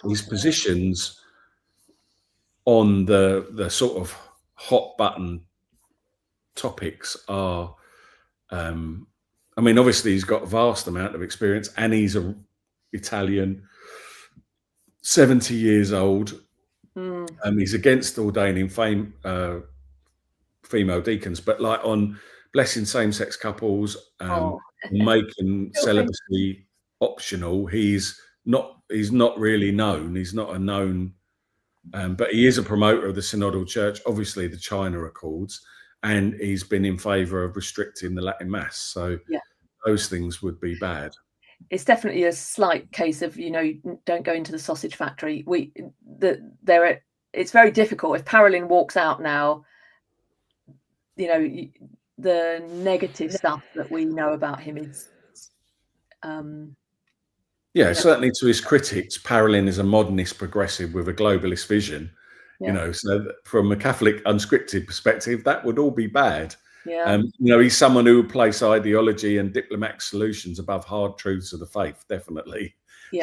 His positions on the sort of hot button topics are, obviously he's got a vast amount of experience and he's an Italian, 70 years old. He's against ordaining female deacons, but like on blessing same-sex couples, making celibacy optional, he's not really known. He's not a known, but he is a promoter of the Synodal Church, obviously the China Accords, and he's been in favour of restricting the Latin Mass. So those things would be bad. It's definitely a slight case of, don't go into the sausage factory. It's very difficult. If Parolin walks out now, the negative stuff that we know about him is. Certainly to his critics, Parolin is a modernist progressive with a globalist vision. So from a Catholic unscripted perspective, that would all be bad. He's someone who would place ideology and diplomatic solutions above hard truths of the faith, definitely.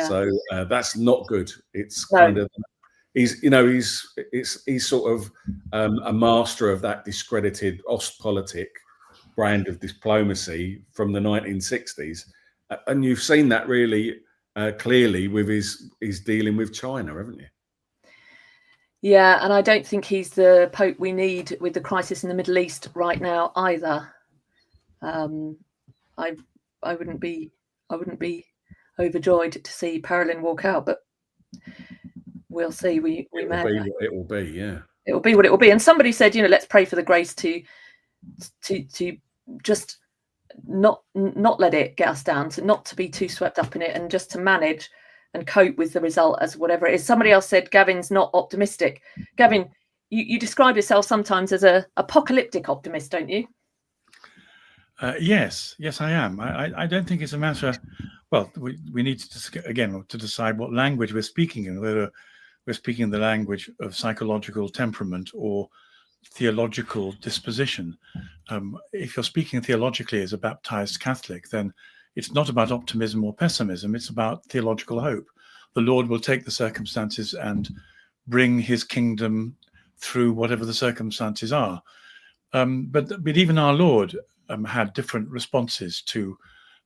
So that's not good. It's kind of he's sort of a master of that discredited Ostpolitik brand of diplomacy from the 1960s, and you've seen that really clearly with his dealing with China, haven't you? Yeah, and I don't think he's the Pope we need with the crisis in the Middle East right now either. I wouldn't be overjoyed to see Parolin walk out, but we'll see. It will be, yeah. It will be what it will be. And somebody said, let's pray for the grace to just not let it get us down, not to be too swept up in it, and just to manage and cope with the result as whatever it is. Somebody else said Gavin's not optimistic. Gavin, you describe yourself sometimes as a apocalyptic optimist, don't you? Yes, I am. I don't think it's a matter. Well, we need to decide what language we're speaking in, whether we're speaking the language of psychological temperament or theological disposition. If you're speaking theologically as a baptized Catholic, then it's not about optimism or pessimism. It's about theological hope. The Lord will take the circumstances and bring his kingdom through whatever the circumstances are. But even our Lord had different responses to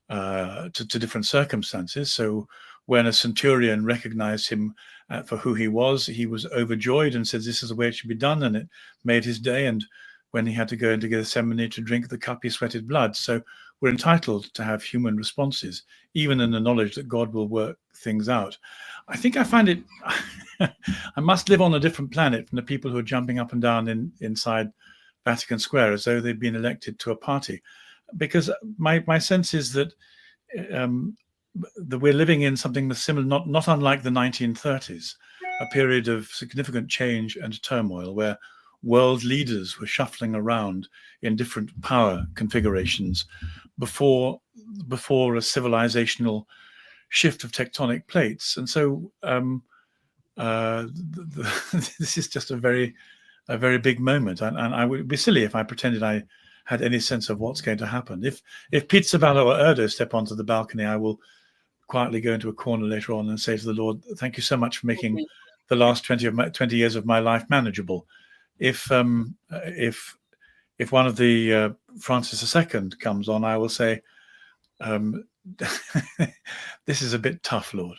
different circumstances. So when a centurion recognized him for who he was overjoyed and said, "This is the way it should be done," and it made his day. And when he had to go into Gethsemane to drink the cup, he sweated blood. So we're entitled to have human responses, even in the knowledge that God will work things out. I think I find it, I must live on a different planet from the people who are jumping up and down inside Vatican Square as though they've been elected to a party. Because my sense is that that we're living in something similar, not unlike the 1930s, a period of significant change and turmoil where world leaders were shuffling around in different power configurations before a civilizational shift of tectonic plates. And so this is just a very big moment, and I would be silly if I pretended I had any sense of what's going to happen. If Pizzaballa or Erdo step onto the balcony, I will quietly go into a corner later on and say to the Lord, "Thank you so much for making the last 20 years of my life manageable." If one of the Francis II comes on, I will say, "This is a bit tough, Lord."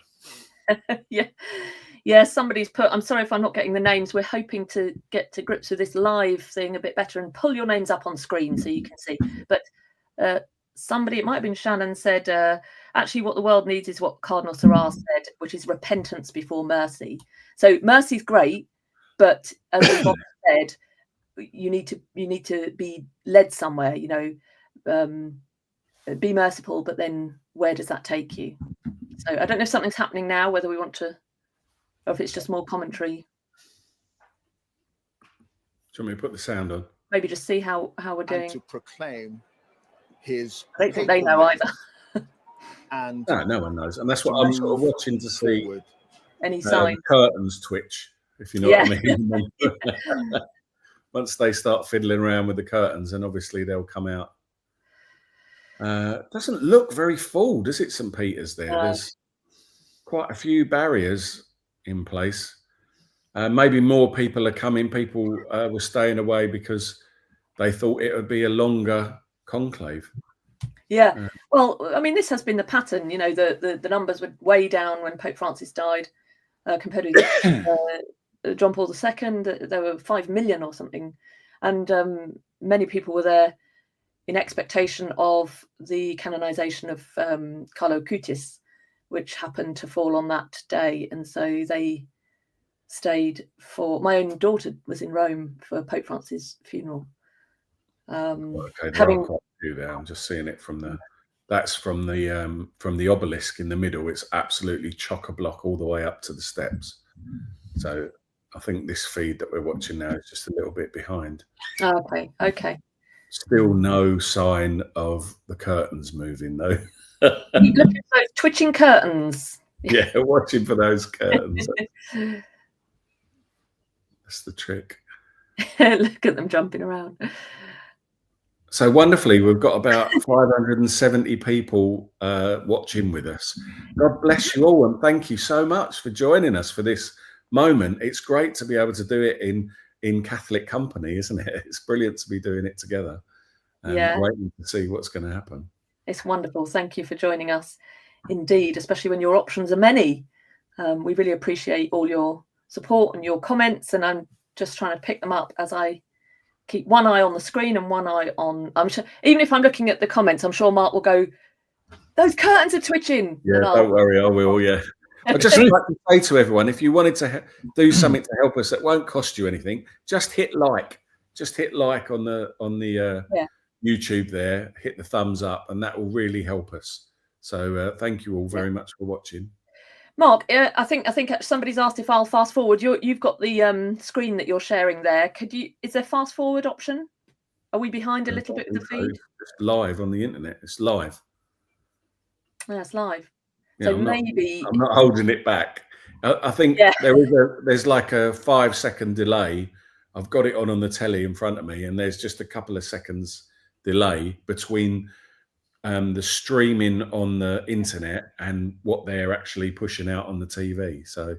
Yeah, somebody's put, I'm sorry if I'm not getting the names, we're hoping to get to grips with this live thing a bit better and pull your names up on screen so you can see. But somebody, it might have been Shannon, said, actually what the world needs is what Cardinal Sarah said, which is repentance before mercy. So mercy's great, but as we've often said, you need to be led somewhere, be merciful, but then where does that take you? So I don't know if something's happening now, whether we want to, or if it's just more commentary. Do you want me to put the sound on? Maybe just see how we're doing. And to proclaim his. I don't think they know either. And no one knows, and that's what I'm sort of watching to see. Any signs? Curtains twitch, if you know what I mean. Once they start fiddling around with the curtains, and obviously they'll come out. Doesn't look very full, does it, St. Peter's there? There's quite a few barriers in place. Maybe more people are coming. People were staying away because they thought it would be a longer conclave. Yeah. Well, I mean, this has been the pattern. The numbers were way down when Pope Francis died compared with John Paul II. There were 5 million or something. And many people were there in expectation of the canonization of Carlo Acutis, which happened to fall on that day. And so they stayed for, my own daughter was in Rome for Pope Francis' funeral. Okay, there are quite a few there. I'm just seeing it from the obelisk in the middle. It's absolutely chock-a-block all the way up to the steps. So I think this feed that we're watching now is just a little bit behind. Okay. Still no sign of the curtains moving though. You look at those twitching curtains. Yeah, watching for those curtains. That's the trick. Look at them jumping around. So wonderfully, we've got about 570 people watching with us. God bless you all, and thank you so much for joining us for this moment. It's great to be able to do it in Catholic company, isn't it? It's brilliant to be doing it together. Waiting to see what's going to happen. It's wonderful. Thank you for joining us. Indeed, especially when your options are many. We really appreciate all your support and your comments, and I'm just trying to pick them up as I keep one eye on the screen and one eye on. I'm sure, even if I'm looking at the comments, I'm sure Mark will go, "Those curtains are twitching." Yeah, don't worry, I will. Yeah. I just like to say to everyone, if you wanted to do something to help us that won't cost you anything, just hit like. Just hit like on the YouTube there. Hit the thumbs up, and that will really help us. So thank you all very much for watching. Mark, I think somebody's asked if I'll fast forward. You've got the screen that you're sharing there. Is there fast forward option? Are we behind a little bit with the feed? It's live on the internet. It's live. Yeah, it's live. Yeah, So I'm maybe not holding it back. I think there's like a 5-second delay. I've got it on the telly in front of me, and there's just a couple of seconds delay between the streaming on the internet and what they're actually pushing out on the TV. So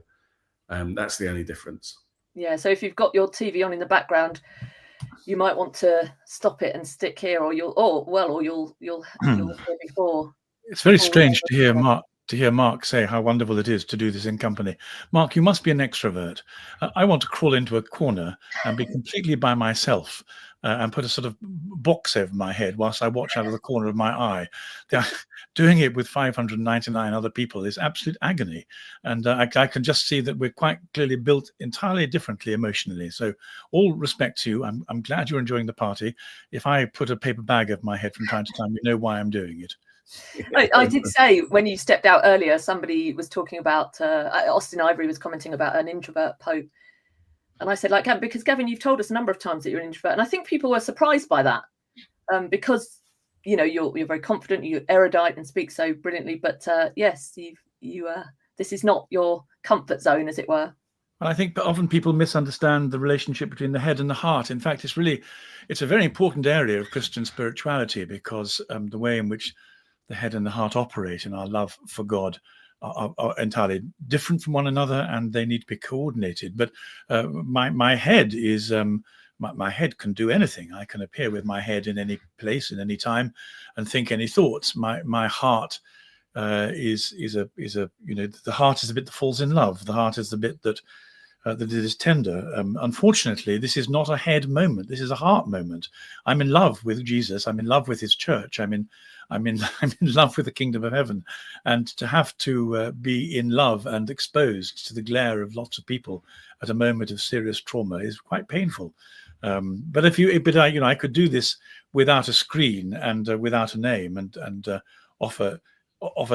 that's the only difference. Yeah. So if you've got your TV on in the background, you might want to stop it and stick here, or you'll hear before. It's very strange to hear Mark say how wonderful it is to do this in company. Mark, you must be an extrovert. I want to crawl into a corner and be completely by myself and put a sort of box over my head whilst I watch out of the corner of my eye. Doing it with 599 other people is absolute agony. And I can just see that we're quite clearly built entirely differently emotionally. So all respect to you. I'm glad you're enjoying the party. If I put a paper bag over my head from time to time, you know why I'm doing it. I did say when you stepped out earlier, somebody was talking about Austin Ivory was commenting about an introvert pope, and I said, like, because Gavin, you've told us a number of times that you're an introvert, and I think people were surprised by that, because you're very confident, you're erudite, and speak so brilliantly. But yes, this is not your comfort zone, as it were. And I think often people misunderstand the relationship between the head and the heart. In fact, it's a very important area of Christian spirituality, because the way in which the head and the heart operate in our love for God are entirely different from one another, and they need to be coordinated. But my head is my head can do anything. I can appear with my head in any place, in any time, and think any thoughts. My heart is the heart is the bit that falls in love. The heart is the bit that it is tender. Unfortunately, this is not a head moment. This is a heart moment. I'm in love with Jesus. I'm in love with his church. I'm in love with the kingdom of heaven. And to have to be in love and exposed to the glare of lots of people at a moment of serious trauma is quite painful. But I could do this without a screen and without a name, and offer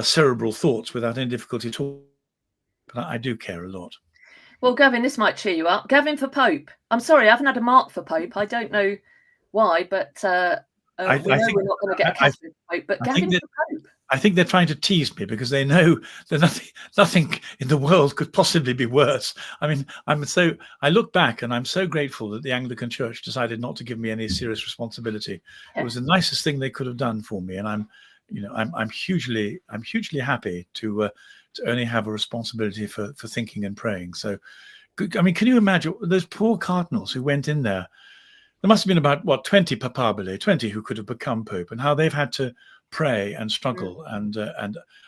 cerebral thoughts without any difficulty at all. But I do care a lot. Well, Gavin, this might cheer you up. Gavin for Pope. I'm sorry, I haven't had a mark for Pope. I don't know why, but we know we're not going to get a Catholic Pope. But Gavin for Pope. I think they're trying to tease me, because they know that nothing in the world could possibly be worse. I mean, I look back and I'm so grateful that the Anglican Church decided not to give me any serious responsibility. Yeah. It was the nicest thing they could have done for me, and I'm hugely happy to only have a responsibility for thinking and praying. So, I mean, can you imagine those poor cardinals who went in there? There must have been about 20 papabile, 20 who could have become Pope, and how they've had to pray and struggle and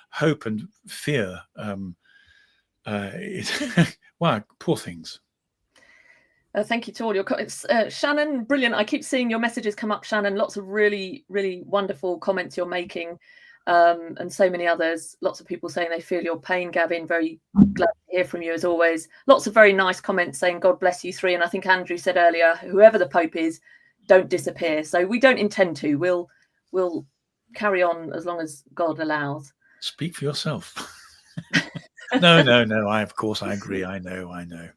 hope and fear. Wow, poor things. Thank you to all your comments. Shannon, brilliant. I keep seeing your messages come up, Shannon. Lots of really, really wonderful comments you're making. And so many others. Lots of people saying they feel your pain, Gavin. Very glad to hear from you as always. Lots of very nice comments saying God bless you three. And I think Andrew said earlier, whoever the Pope is, don't disappear. So we don't intend to. We'll carry on as long as God allows. Speak for yourself. No. Of course I agree. I know.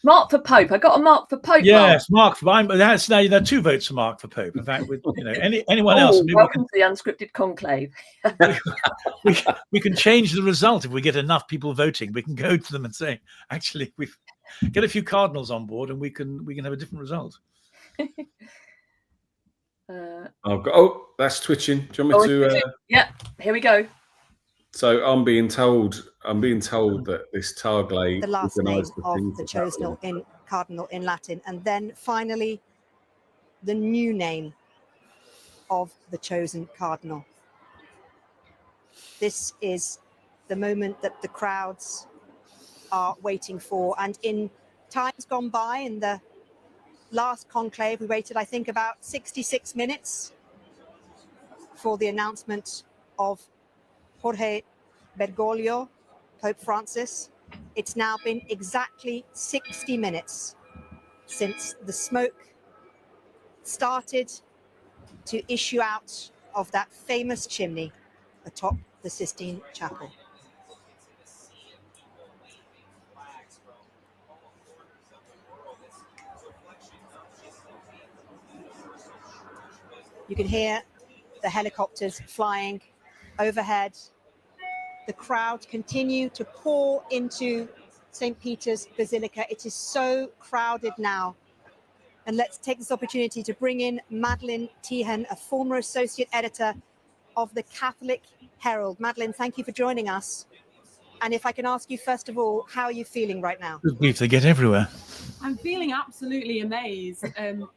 Mark for Pope. I got a mark for Pope. Yes, Mark for Pope. That's now there are 2 votes for Mark for Pope. In fact, with anyone else. Welcome to the Unscripted conclave. we can change the result if we get enough people voting. We can go to them and say, actually, we get a few cardinals on board, and we can have a different result. That's twitching. Do you want me to? Yeah, here we go. So I'm being told that this Tagle, the last name of the chosen cardinal in Latin, and then finally the new name of the chosen cardinal. This is the moment that the crowds are waiting for, and in times gone by, in the last conclave, we waited, I think, about 66 minutes for the announcement of Jorge Bergoglio, Pope Francis. It's now been exactly 60 minutes since the smoke started to issue out of that famous chimney atop the Sistine Chapel. You can hear the helicopters flying overhead. The crowd continue to pour into St. Peter's Basilica. It is so crowded now. And let's take this opportunity to bring in Madeleine Tehan, a former associate editor of the Catholic Herald. Madeleine, thank you for joining us. And if I can ask you, first of all, how are you feeling right now? Good grief, they get everywhere. I'm feeling absolutely amazed. I'm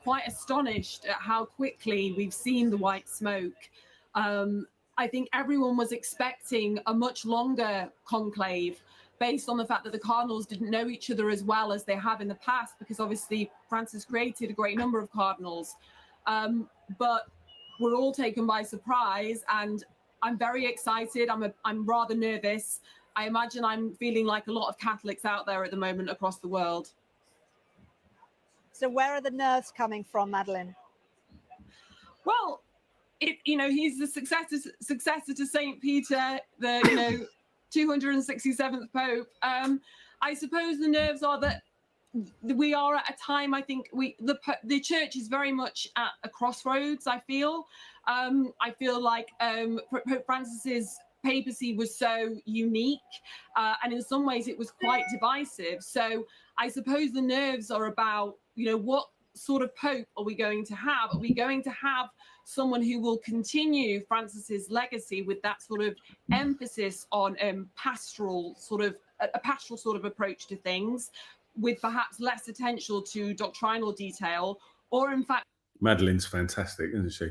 quite astonished at how quickly we've seen the white smoke. I think everyone was expecting a much longer conclave based on the fact that the cardinals didn't know each other as well as they have in the past, because obviously Francis created a great number of cardinals. But we're all taken by surprise, and I'm very excited. I'm rather nervous. I imagine I'm feeling like a lot of Catholics out there at the moment across the world. So where are the nerves coming from, Madeleine? Well, he's the successor to Saint Peter, the 267th Pope. I suppose the nerves are that we are at a time. I think the church is very much at a crossroads. I feel like Pope Francis's papacy was so unique, and in some ways it was quite divisive. So I suppose the nerves are about, what sort of pope are we going to have? Are we going to have someone who will continue Francis's legacy with that sort of emphasis on pastoral sort of approach to things, with perhaps less attention to doctrinal detail, or in fact... Madeleine's fantastic, isn't she?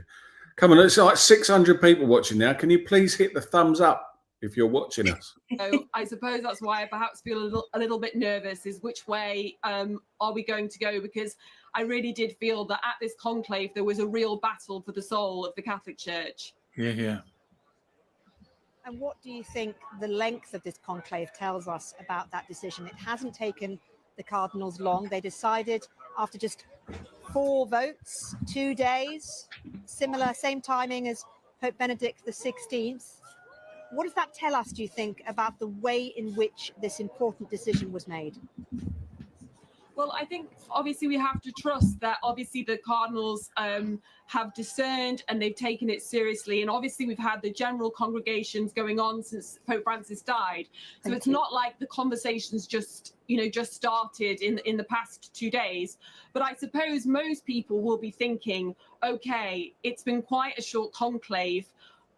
Come on, it's like 600 people watching now. Can you please hit the thumbs up if you're watching us? So I suppose that's why I perhaps feel a little bit nervous, is which way are we going to go? Because I really did feel that at this conclave there was a real battle for the soul of the Catholic Church. Yeah. And what do you think the length of this conclave tells us about that decision? It hasn't taken the cardinals long. They decided after just 4 votes, 2 days, same timing as Pope Benedict XVI. What does that tell us, do you think, about the way in which this important decision was made? Well, I think obviously we have to trust that obviously the cardinals have discerned and they've taken it seriously. And obviously we've had the general congregations going on since Pope Francis died. So it's not like the conversations just started in the past 2 days. But I suppose most people will be thinking, okay, it's been quite a short conclave.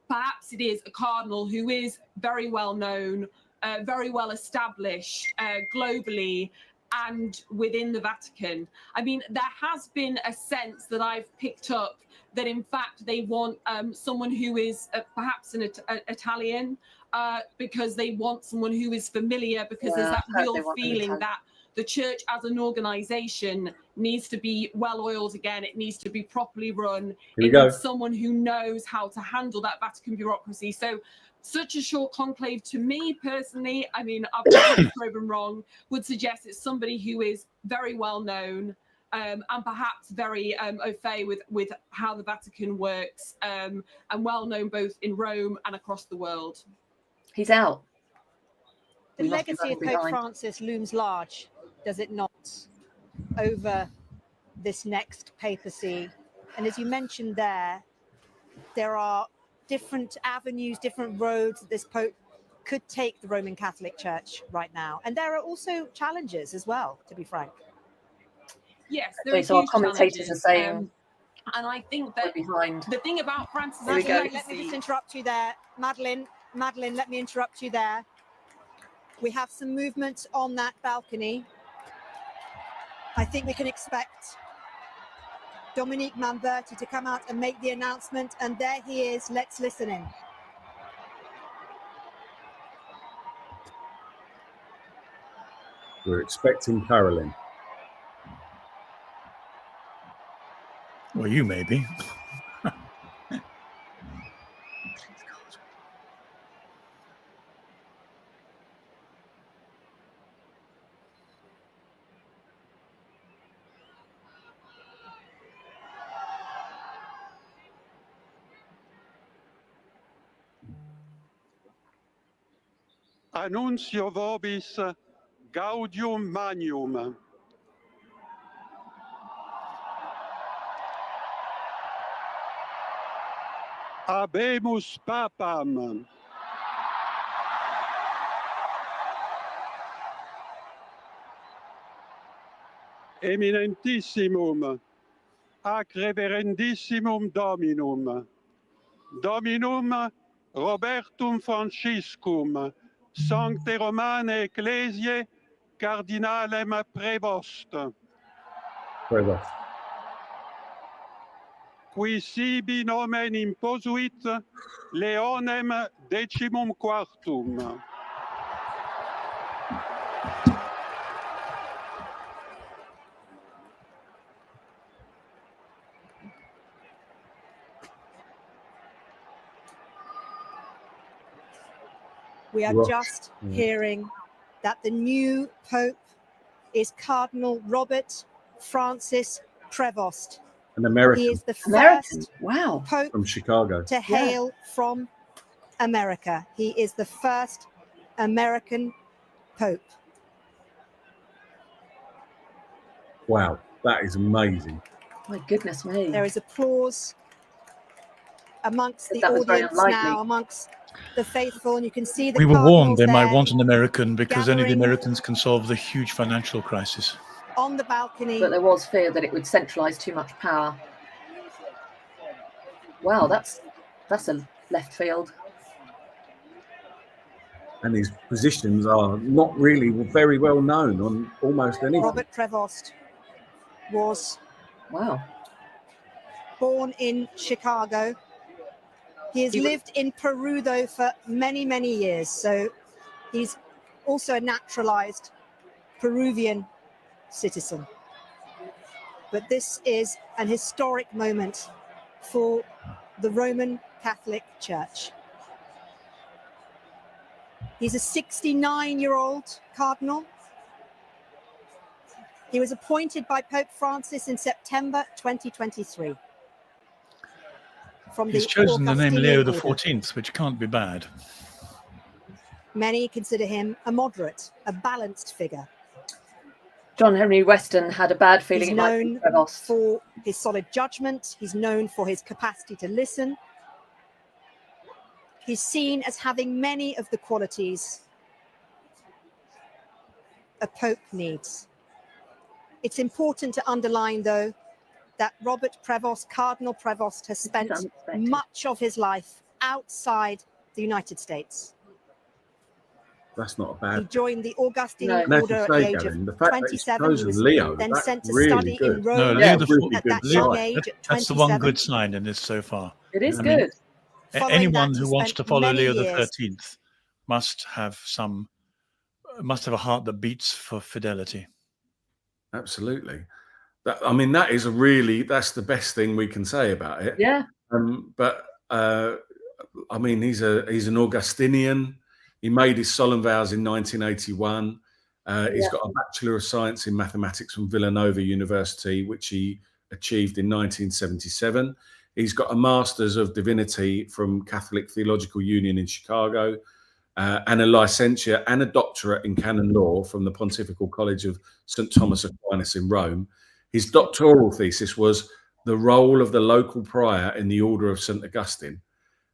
Perhaps it is a cardinal who is very well known, very well established globally and within the Vatican. I mean, there has been a sense that I've picked up that in fact they want someone who is perhaps an Italian, because they want someone who is familiar, because there's that real feeling that the church as an organization needs to be well-oiled again. It needs to be properly run. It needs someone who knows how to handle that Vatican bureaucracy. So such a short conclave, to me personally, I mean, I'll be proven wrong, would suggest it's somebody who is very well known, and perhaps very au fait with how the Vatican works, and well known both in Rome and across the world. He's out. The legacy of Pope Francis looms large, does it not, over this next papacy? And as you mentioned there are different avenues, different roads that this Pope could take the Roman Catholic Church right now. And there are also challenges as well, to be frank. Yes, there are so our huge commentators are saying... and I think that the thing about Francis... Let me just interrupt you there. Madeleine, let me interrupt you there. We have some movement on that balcony. I think we can expect Dominique Mamberti to come out and make the announcement, and there he is. Let's listen in. We're expecting Caroline. Well, you may be. Annuncio vobis gaudium magnum. Habemus papam. Eminentissimum, ac reverendissimum Dominum, Dominum Robertum Franciscum, Sancte Romane Ecclesiae, cardinalem Prevost, Prevost. qui sibi nomen imposuit Leonem decimum quartum. We are Right. just hearing that the new Pope is Cardinal Robert Francis Prevost. An American He is the American. first Wow. Pope from Chicago. to hail from America. He is the first American Pope. Wow, that is amazing. My goodness me. There is applause amongst the That was very audience unlikely. now, amongst the faithful, and you can see the We were warned cardinals they might there want an American because only the gathering Americans can solve the huge financial crisis. on the balcony. But there was fear that it would centralise too much power. Wow, that's a left field. And his positions are not really very well known on almost anything. Robert Prevost was Wow. born in Chicago. He has He was- lived in Peru, though, for many, many years. So he's also a naturalized Peruvian citizen. But this is an historic moment for the Roman Catholic Church. He's a 69-year-old cardinal. He was appointed by Pope Francis in September 2023. From He's the chosen the name Leo Augustinian order. XIV, which can't be bad. Many consider him a moderate, a balanced figure. John Henry Weston had a bad feeling He's it might be known Prevost. for his solid judgment. He's known for his capacity to listen. He's seen as having many of the qualities a pope needs. It's important to underline, though, that Robert Prevost, Cardinal Prevost, has spent unexpected. much of his life outside the United States. That's not a He bad. joined the Augustinian No. And as order you at say, the age Gavin, the of fact that he's 27. He chosen was Leo, then that's sent to really study good. in No, Rome Leo Yeah. the Really at good that young sign. age at That's the 27. one good sign in this so far. It is I mean, good. Following Anyone that, who he wants to spent follow many Leo the years 13th must have a heart that beats for fidelity. Absolutely. I mean, that's the best thing we can say about it. Yeah. But I mean, he's an Augustinian. He made his solemn vows in 1981. He's got a Bachelor of Science in Mathematics from Villanova University, which he achieved in 1977. He's got a Master's of Divinity from Catholic Theological Union in Chicago, and a licentiate and a doctorate in canon law from the Pontifical College of St. Thomas Aquinas in Rome. His doctoral thesis was the role of the local prior in the Order of St. Augustine.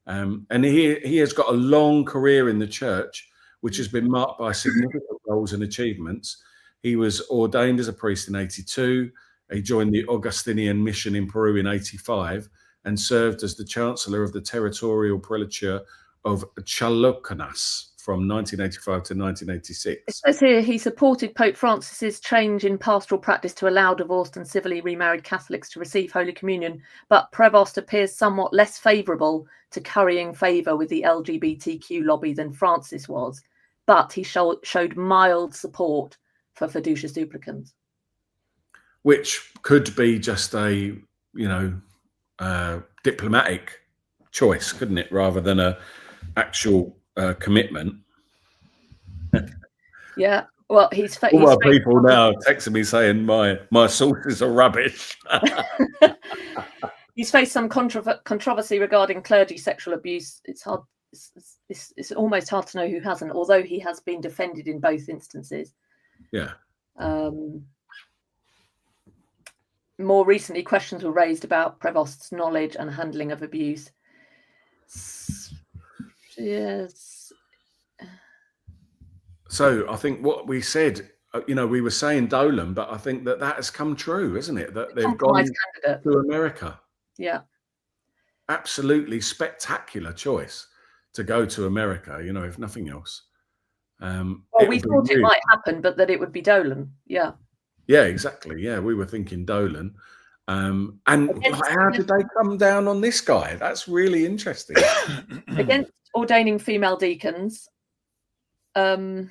And he has got a long career in the church, which has been marked by significant roles and achievements. He was ordained as a priest in 82. He joined the Augustinian mission in Peru in 85 and served as the chancellor of the territorial prelature of Chalocanas from 1985 to 1986. It says here he supported Pope Francis's change in pastoral practice to allow divorced and civilly remarried Catholics to receive Holy Communion, but Prevost appears somewhat less favourable to currying favour with the LGBTQ lobby than Francis was, but he showed mild support for fiducious duplicans. Which could be just a, diplomatic choice, couldn't it, rather than a actual commitment. Yeah, well, all my people now texting me saying my sources are rubbish. He's faced some controversy regarding clergy sexual abuse. It's hard. It's almost hard to know who hasn't, although he has been defended in both instances. Yeah. More recently, questions were raised about Prevost's knowledge and handling of abuse. Yes. So I think what we said, we were saying Dolan, but I think that has come true, isn't it? That they've gone candidate to America. Yeah. Absolutely spectacular choice to go to America, if nothing else. Well, we thought it might happen, but that it would be Dolan. Yeah. Yeah, exactly. Yeah, we were thinking Dolan. And how did they come down on this guy? That's really interesting. Against ordaining female deacons, not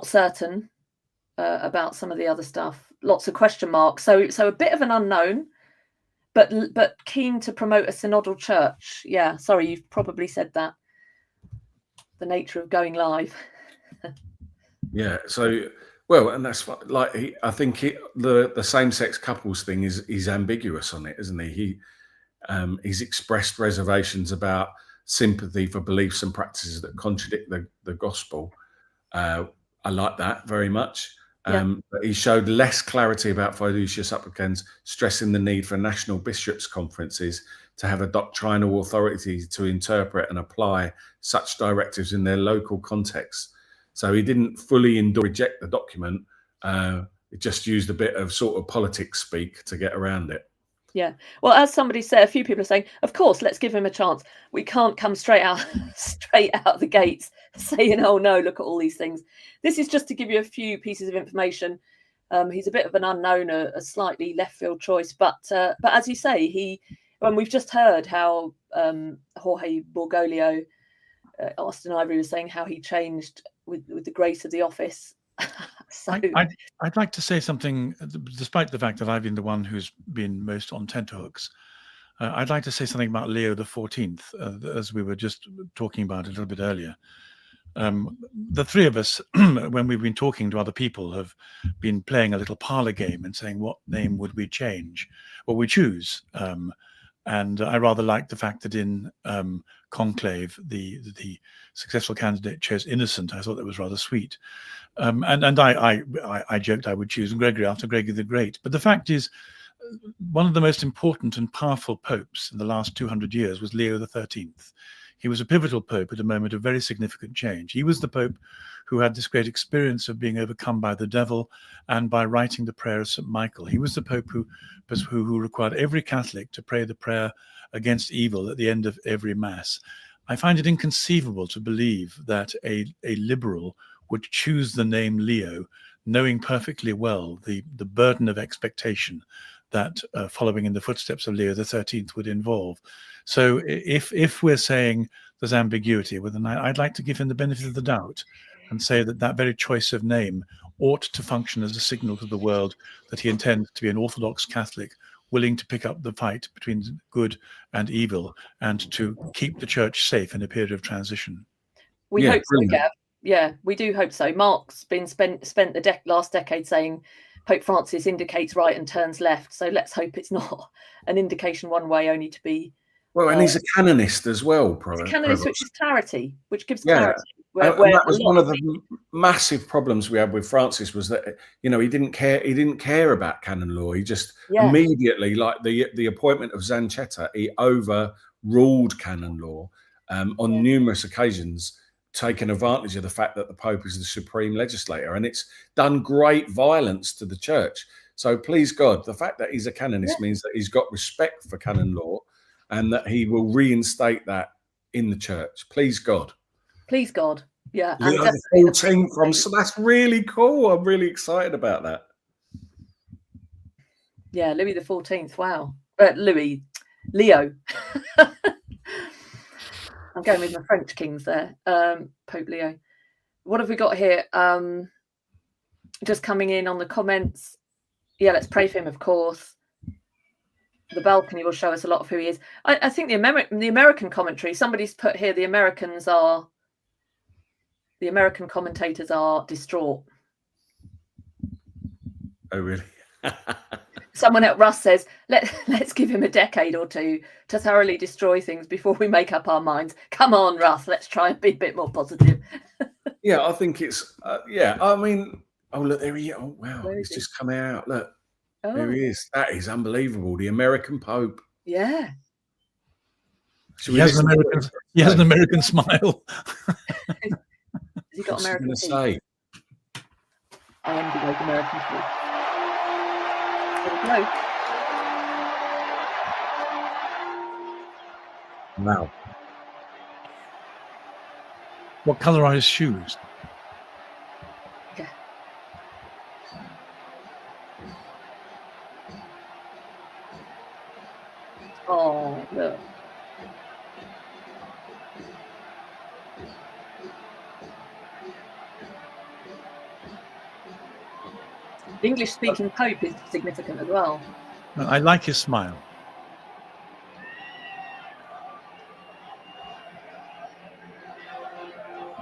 certain about some of the other stuff. Lots of question marks. So a bit of an unknown, but keen to promote a synodal church. Yeah, sorry, you've probably said that. The nature of going live. Yeah. So well, and that's like I think the same-sex couples thing is ambiguous on it, isn't he? He's expressed reservations about sympathy for beliefs and practices that contradict the gospel. I like that very much. But he showed less clarity about fiducia supplicans, stressing the need for national bishops' conferences to have a doctrinal authority to interpret and apply such directives in their local context. So he didn't fully reject the document. It just used a bit of sort of politics speak to get around it. Yeah. Well, as somebody said, a few people are saying, of course, let's give him a chance. We can't come straight out the gates saying, oh no, look at all these things. This is just to give you a few pieces of information. He's a bit of an unknown, a slightly left field choice, but as you say, we've just heard how Jorge Bergoglio, Austin Ivory was saying how he changed with the grace of the office. So I'd like to say something, despite the fact that I've been the one who's been most on tenterhooks. I'd like to say something about Leo XIV, as we were just talking about a little bit earlier. The three of us, when we've been talking to other people, have been playing a little parlor game and saying, what name would we change or we choose? And I rather like the fact that in Conclave, the successful candidate chose Innocent. I thought that was rather sweet. And I joked I would choose Gregory after Gregory the Great. But the fact is, one of the most important and powerful popes in the last 200 years was Leo XIII. He was a pivotal pope at a moment of very significant change. He was the pope who had this great experience of being overcome by the devil and by writing the prayer of St. Michael. He was the pope who required every Catholic to pray the prayer against evil at the end of every Mass. I find it inconceivable to believe that a liberal would choose the name Leo, knowing perfectly well the burden of expectation that following in the footsteps of Leo XIII would involve. So if we're saying there's ambiguity, well, then I'd like to give him the benefit of the doubt and say that very choice of name ought to function as a signal to the world that he intends to be an Orthodox Catholic, willing to pick up the fight between good and evil and to keep the church safe in a period of transition. We hope so, Gav. Yeah, we do hope so. Mark's been spent the last decade saying Pope Francis indicates right and turns left. So let's hope it's not an indication one way, only to be. Well, and he's a canonist as well. He's a canonist, which is clarity, which gives yeah. clarity. And that was one of the massive problems we had with Francis, was that he didn't care. He didn't care about canon law. He just immediately, like the appointment of Zanchetta, he overruled canon law on numerous occasions, taking advantage of the fact that the Pope is the supreme legislator, and it's done great violence to the church. So please God, the fact that he's a canonist means that he's got respect for canon law, and that he will reinstate that in the church. Please God. Please God. Yeah. And so that's really cool. I'm really excited about that. Yeah, Louis XIV. Wow. Leo. I'm going with my French kings there. Pope Leo. What have we got here? Just coming in on the comments. Yeah, let's pray for him, of course. The balcony will show us a lot of who he is. I think the American commentary, somebody's put here, the American commentators are distraught. Oh, really? Someone at Russ says, let's give him a decade or two to thoroughly destroy things before we make up our minds. Come on, Russ, let's try and be a bit more positive. Yeah, I think it's, I mean, oh, look, there he is. Oh, wow, he's just come out. Look, there he is. That is unbelievable. The American Pope. Yeah. He has an American smile. Has he got American teeth? I envy those American teeth. Wow. What color are his shoes? Yeah. Oh, look. The English-speaking Pope is significant as well. I like his smile.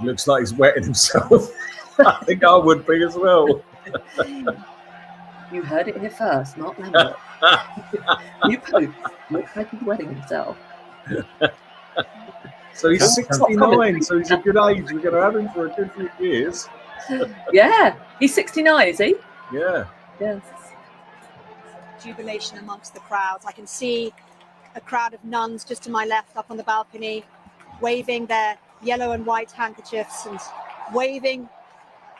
Looks like he's wetting himself. I think I would be as well. You heard it here first, Mark Lambert. New Pope looks like he's wetting himself. So he's 69, so he's a good age. We're going to have him for a good few years. Yeah, he's 69, is he? Yeah. Yes. Jubilation amongst the crowds. I can see a crowd of nuns just to my left up on the balcony, waving their yellow and white handkerchiefs and waving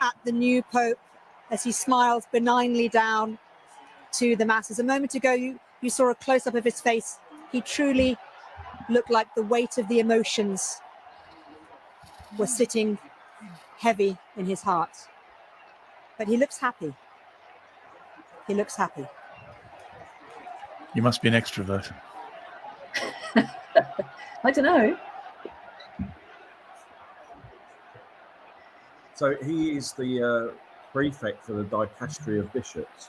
at the new Pope as he smiles benignly down to the masses. A moment ago, you saw a close-up of his face. He truly looked like the weight of the emotions was sitting heavy in his heart. But he looks happy. He looks happy. You must be an extrovert. I don't know. So he is the prefect for the dicastery of bishops,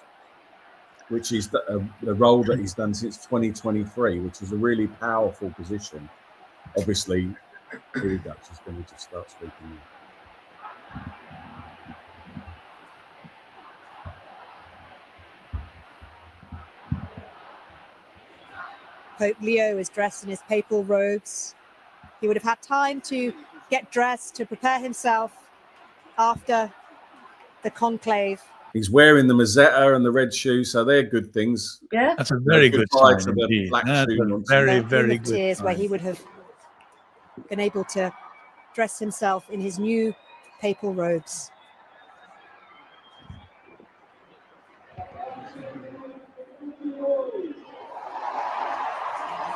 which is the role that he's done since 2023, which is a really powerful position. Obviously, here he goes. He's going to just start speaking. Pope Leo is dressed in his papal robes. He would have had time to get dressed, to prepare himself after the conclave. He's wearing the Mazzetta and the red shoes, so they're good things. Yeah. That's a very good sign indeed. Black That's shoe a nonsense. very, Room very of good tears sign. where he would have been able to dress himself in his new papal robes.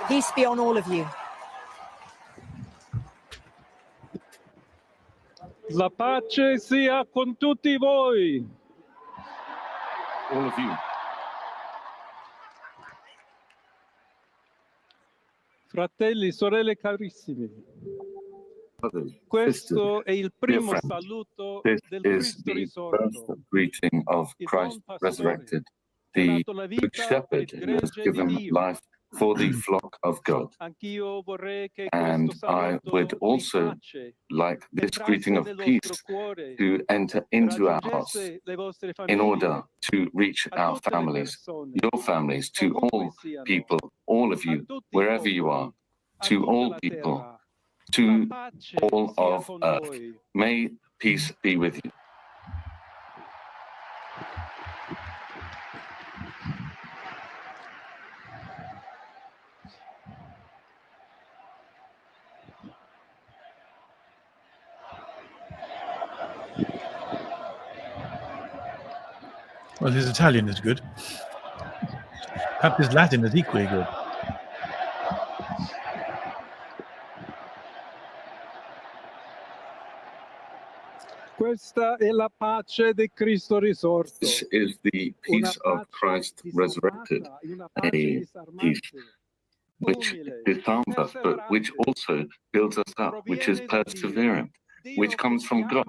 Peace be on all of you. La pace sia con tutti voi. All of you. Fratelli, sorelle carissimi. Brothers, Questo è il primo friends, saluto this del is Cristo the risorto. first greeting of Christ resurrected, the Good Shepherd who has given life for the flock of God. Anch'io vorrei che And questo I saluto would di also pace like this entrasse greeting of nel peace vostro cuore, to enter into our hearts raggiungesse le vostre in famiglie, order to reach a our tutte le families, persone, your families, to ovunque all siano, people, all of a you, tutti i wherever you popoli, are, a to tutta all la people, terra. to La pace all sia of con earth. voi. May peace be with you. Well, his Italian is good. Perhaps his Latin is equally good. Questa è la pace di Cristo risorto. This is the peace of Christ resurrected, a peace which disarms us, but which also builds us up, which is perseverant, which comes from God,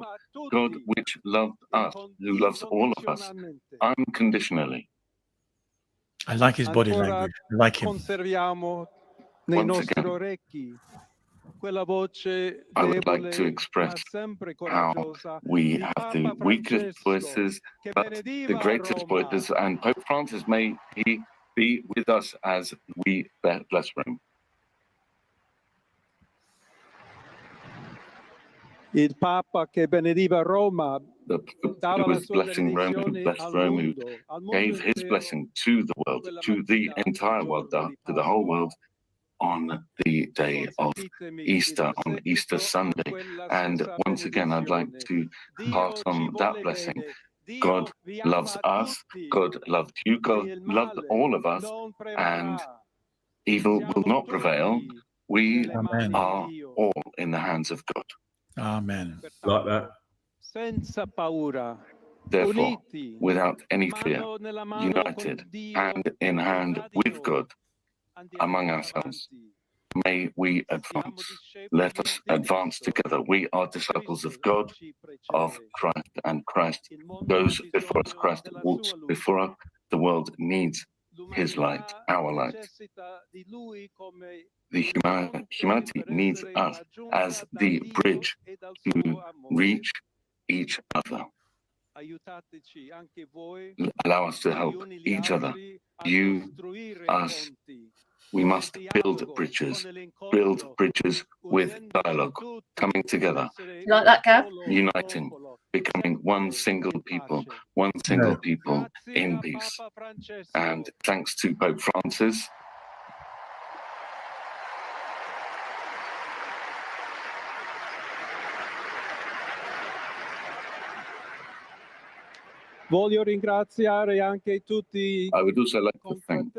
God which loved us, who loves all of us unconditionally. I like his body language. I like him. Conserviamo nei Once nostri again, orecchi quella voce I would like debole, to express ma sempre how coraggiosa we di have the Papa weakest Francesco, voices, che but the benediva greatest Roma. voices, and Pope Francis, may he be with us as we bless Rome. Il Papa che benediva Roma The Pope who was blessing Rome, who blessed Rome, who gave his blessing to the world, to the entire world, to the whole world, on the day of Easter, on Easter Sunday. And once again, I'd like to pass on that blessing. God loves us, God loved you, God loved all of us, and evil will not prevail. We Amen. are all in the hands of God. Amen. Like that. Senza paura. Therefore, Uniti. without any fear, Mano nella mano united, con Dio, hand in hand with God, among ourselves, may we advance. Let us advance together. We are disciples of God, of Christ, and Christ goes before us. Christ walks before us. The world needs his light, our light. The humanity needs us as the bridge to reach each other. Allow us to help each other. You, us. We must build bridges with dialogue, coming together, You like that, Gav? uniting, becoming one single people in peace. And thanks to Pope Francis. Voglio ringraziare anche tutti I would also like to thank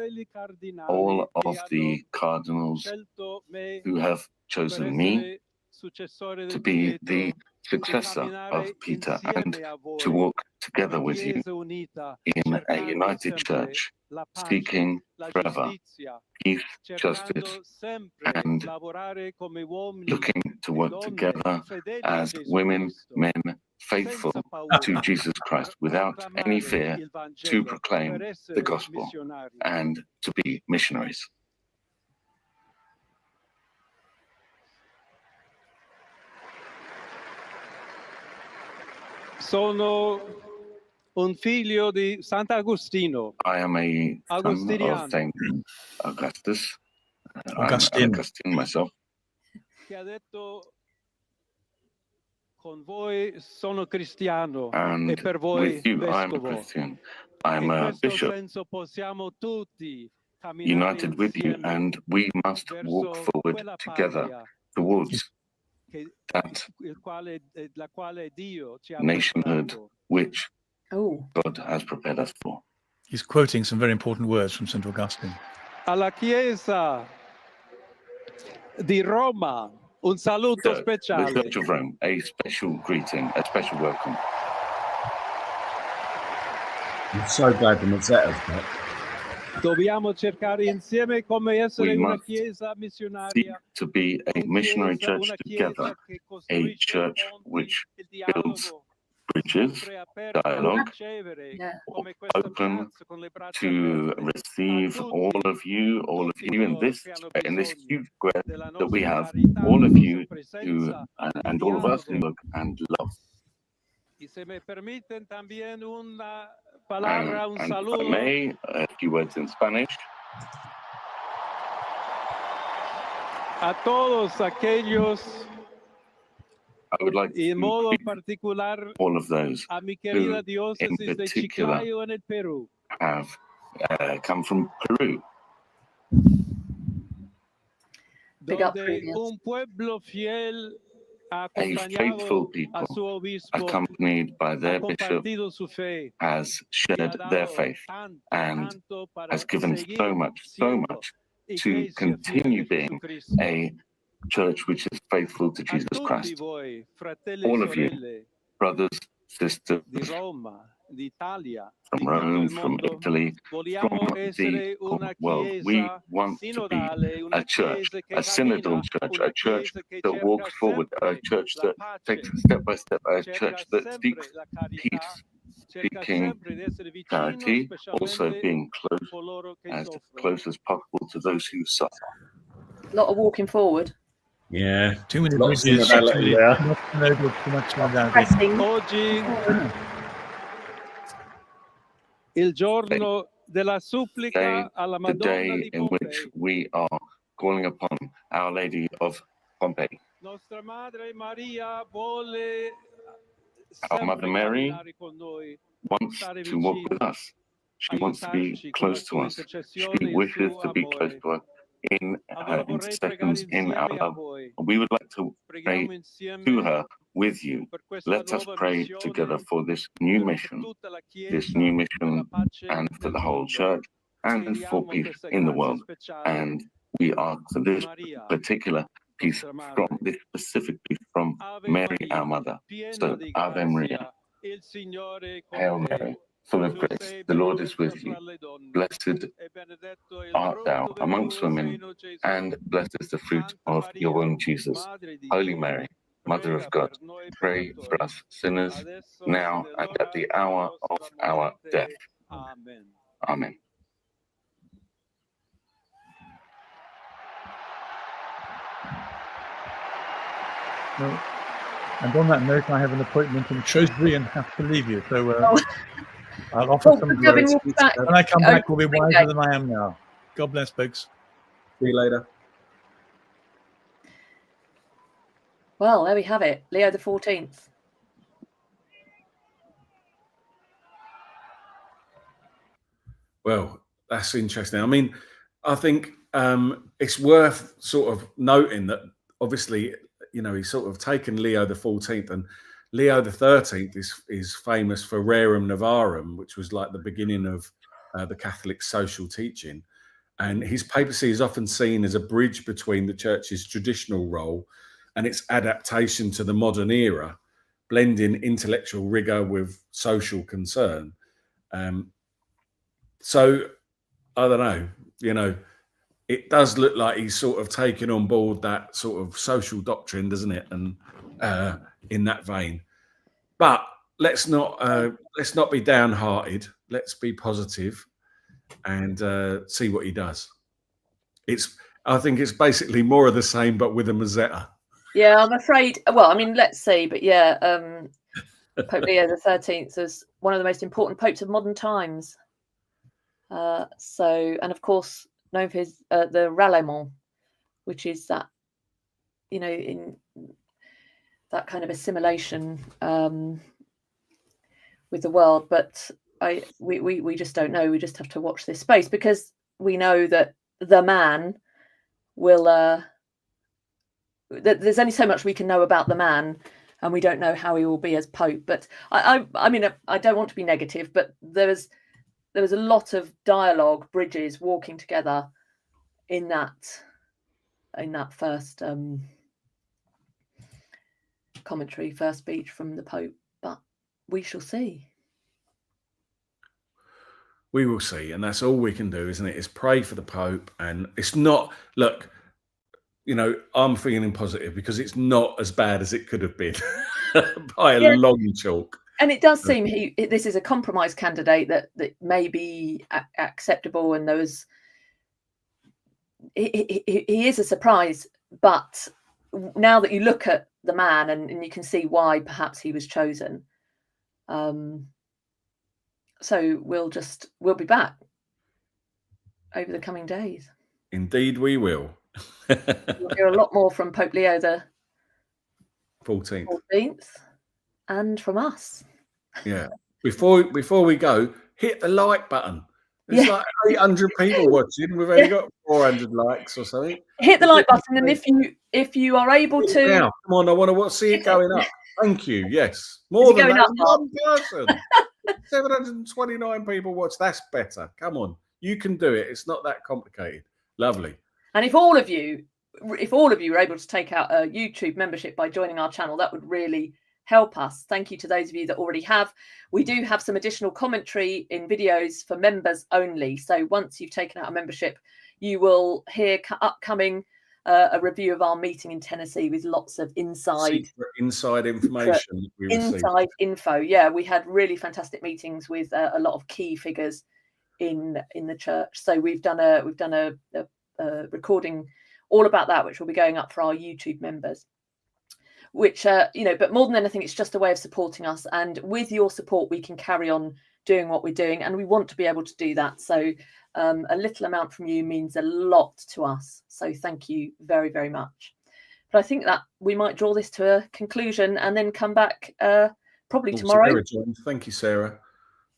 all of the cardinals who have chosen me to be the successor of Peter and to walk together with you in a united church, seeking forever peace, justice, and looking to work together as women, men, faithful to Jesus Christ, without any fear, to proclaim the gospel and to be missionaries. Sono un figlio di Sant'Agostino. I am a son of Saint Augustus. Augustine. I'm Augustine myself. Che ha detto: con voi sono cristiano e per voi with you, I am a vescovo. Christian. I am In a questo bishop, senso possiamo tutti camminare united with you, insieme and we must walk verso forward quella together patria towards che, that la quale Dio ci ha nationhood preparato. which Oh, God has prepared us for. He's quoting some very important words from St. Augustine. Alla Chiesa di Roma, un saluto The speciale. Church of Rome, a special greeting, a special welcome. I'm so glad the Mazzetta's back. Dobbiamo cercare insieme come essere We una must Chiesa Seek missionaria, to be a missionary church una together, Chiesa che a costruisce church ponti, which il builds dialogo, bridges, sempre aperta a dialogue, ricevere yeah. come questa open piazza con le braccia to aperte receive a all tutti, of you tutti in coloro this che hanno in this bisogno huge square della that we nostra have, carità, all of della you nostra who presenza, and di all of us who dialogo. look and love. Y se me permiten también una palabra, un And if I saludo may, a few words in Spanish. a todos aquellos, I would like y en to modo greet particular all of those a mi who querida in diócesis de particular Chiclayo en el Perú. have come from Peru, Big up donde previous. un pueblo fiel ha a acompañado faithful a people su obispo, accompanied by ha their bishop, compartido su fe has y shared ha their dado faith tanto, and tanto para has given seguir so much siendo to iglesia fiel continue de being Jesucristo. a church which is faithful to A Jesus tutti Christ. voi, fratelli e All of you, sorelle brothers, sisters di Roma, d'Italia, from di tutto Rome, il from mondo, Italy, vogliamo from essere the whole una world. We chiesa want to be sinodale, una a church, chiesa che a synodal cammina, church, una a church chiesa che that cerca walks forward, a sempre church la that pace, takes it step by step, a cerca church that sempre seeks la carità, peace, cerca seeking sempre di essere vicino, charity, also specialmente being a close coloro che as soffrono. close as possible to those who suffer. A lot of walking forward. Yeah. Too many Lots of bridges, synodality there. too much synodality. Pressing. Oggi, il giorno della supplica alla The Madonna day di in which Pompei. we are calling upon Our Lady of Pompeii. Nostra Madre Maria vuole Our Mother sempre Mary camminare con noi, wants stare to walk with vicina, us. She wants to be aiutarci con la close to sua us. She intercessione e il wishes suo to be close amore. to us in Allora her vorrei pregare intercessions, in our insieme a love. voi. We would like to Preghiamo pray insieme to her with you. per questa Let us nuova pray missione, together for this new per mission, tutta la this Chiesa, new per la mission, pace and for nel the whole mondo. church, and for Chiediamo peace questa in the grazia world. speciale And we ask for di this Maria, particular piece from this specifically from Mary, our mother. So, Ave Maria, Hail Mary, full of grace, the Lord is with you. Blessed art thou amongst women, and blessed is the fruit of your womb, Jesus. Holy Mary, Mother of God, pray for us sinners, now and at the hour of our death. Amen. Amen. Well, and on that note, I have an appointment in Shrewsbury and have to leave you. So I'll offer some words. When I come back, we'll be wiser than I am now. God bless, folks. See you later. Well, there we have it. Leo the 14th. Well, that's interesting. I mean, I think it's worth sort of noting that obviously, you know, he's sort of taken Leo the 14th, and Leo the 13th is famous for Rerum Novarum, which was like the beginning of the Catholic social teaching. And his papacy is often seen as a bridge between the church's traditional role and its adaptation to the modern era, blending intellectual rigor with social concern. So, I don't know, you know, it does look like he's sort of taken on board that sort of social doctrine, doesn't it? And in that vein, but let's not be downhearted. Let's be positive and see what he does. I think it's basically more of the same, but with a Mazzetta. Yeah, I'm afraid. Well, I mean, let's see, but yeah, Pope Leo the 13th is one of the most important popes of modern times. And of course, known for his the Ralliement, which is that, you know, in that kind of assimilation with the world. But we just don't know. We just have to watch this space, because we know that the man will. There's only so much we can know about the man, and we don't know how he will be as Pope. But I mean, I don't want to be negative, but there was a lot of dialogue, bridges, walking together in that first commentary, first speech from the Pope. But we shall see. We will see, and that's all we can do, isn't it? Is pray for the Pope, and it's not. Look, you know, I'm feeling positive because it's not as bad as it could have been by a long chalk. And it does seem this is a compromise candidate that may be acceptable, and there was he is a surprise. But now that you look at the man, and you can see why perhaps he was chosen. So we'll be back over the coming days. Indeed, we will. We'll hear a lot more from Pope Leo the 14th, and from us. Yeah. Before we go, hit the like button. There's like 800 people watching. We've only got 400 likes or something. Hit the like button, and if you are able to, now, come on, I want to see it going up. Thank you. Yes, more than that. One person. 729 people watch. That's better. Come on, you can do it. It's not that complicated. Lovely. And if all of you are able to take out a YouTube membership by joining our channel, that would really help us. Thank you to those of you that already have. We do have some additional commentary in videos for members only. So once you've taken out a membership, you will hear upcoming a review of our meeting in Tennessee with lots of inside information. Inside info. Yeah, we had really fantastic meetings with a lot of key figures in the church. So we've done a recording all about that, which will be going up for our YouTube members. Which but more than anything, it's just a way of supporting us, and with your support we can carry on doing what we're doing, and we want to be able to do that. So a little amount from you means a lot to us, so thank you very, very much. But I think that we might draw this to a conclusion and then come back probably tomorrow. Thank you, Sarah.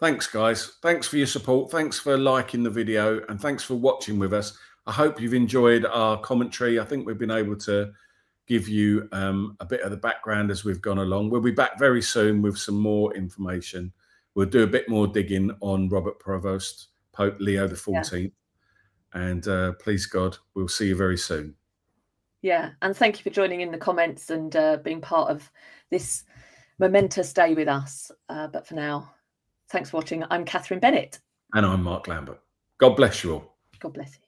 Thanks, guys. Thanks for your support. Thanks for liking the video, and thanks for watching with us. I hope you've enjoyed our commentary. I think we've been able to give you a bit of the background as we've gone along. We'll be back very soon with some more information. We'll do a bit more digging on Robert Prevost, Pope Leo the 14th. Yeah. And please God, we'll see you very soon. Yeah, and thank you for joining in the comments and being part of this momentous day with us. But for now, thanks for watching. I'm Catherine Bennett. And I'm Mark Lambert. God bless you all. God bless you.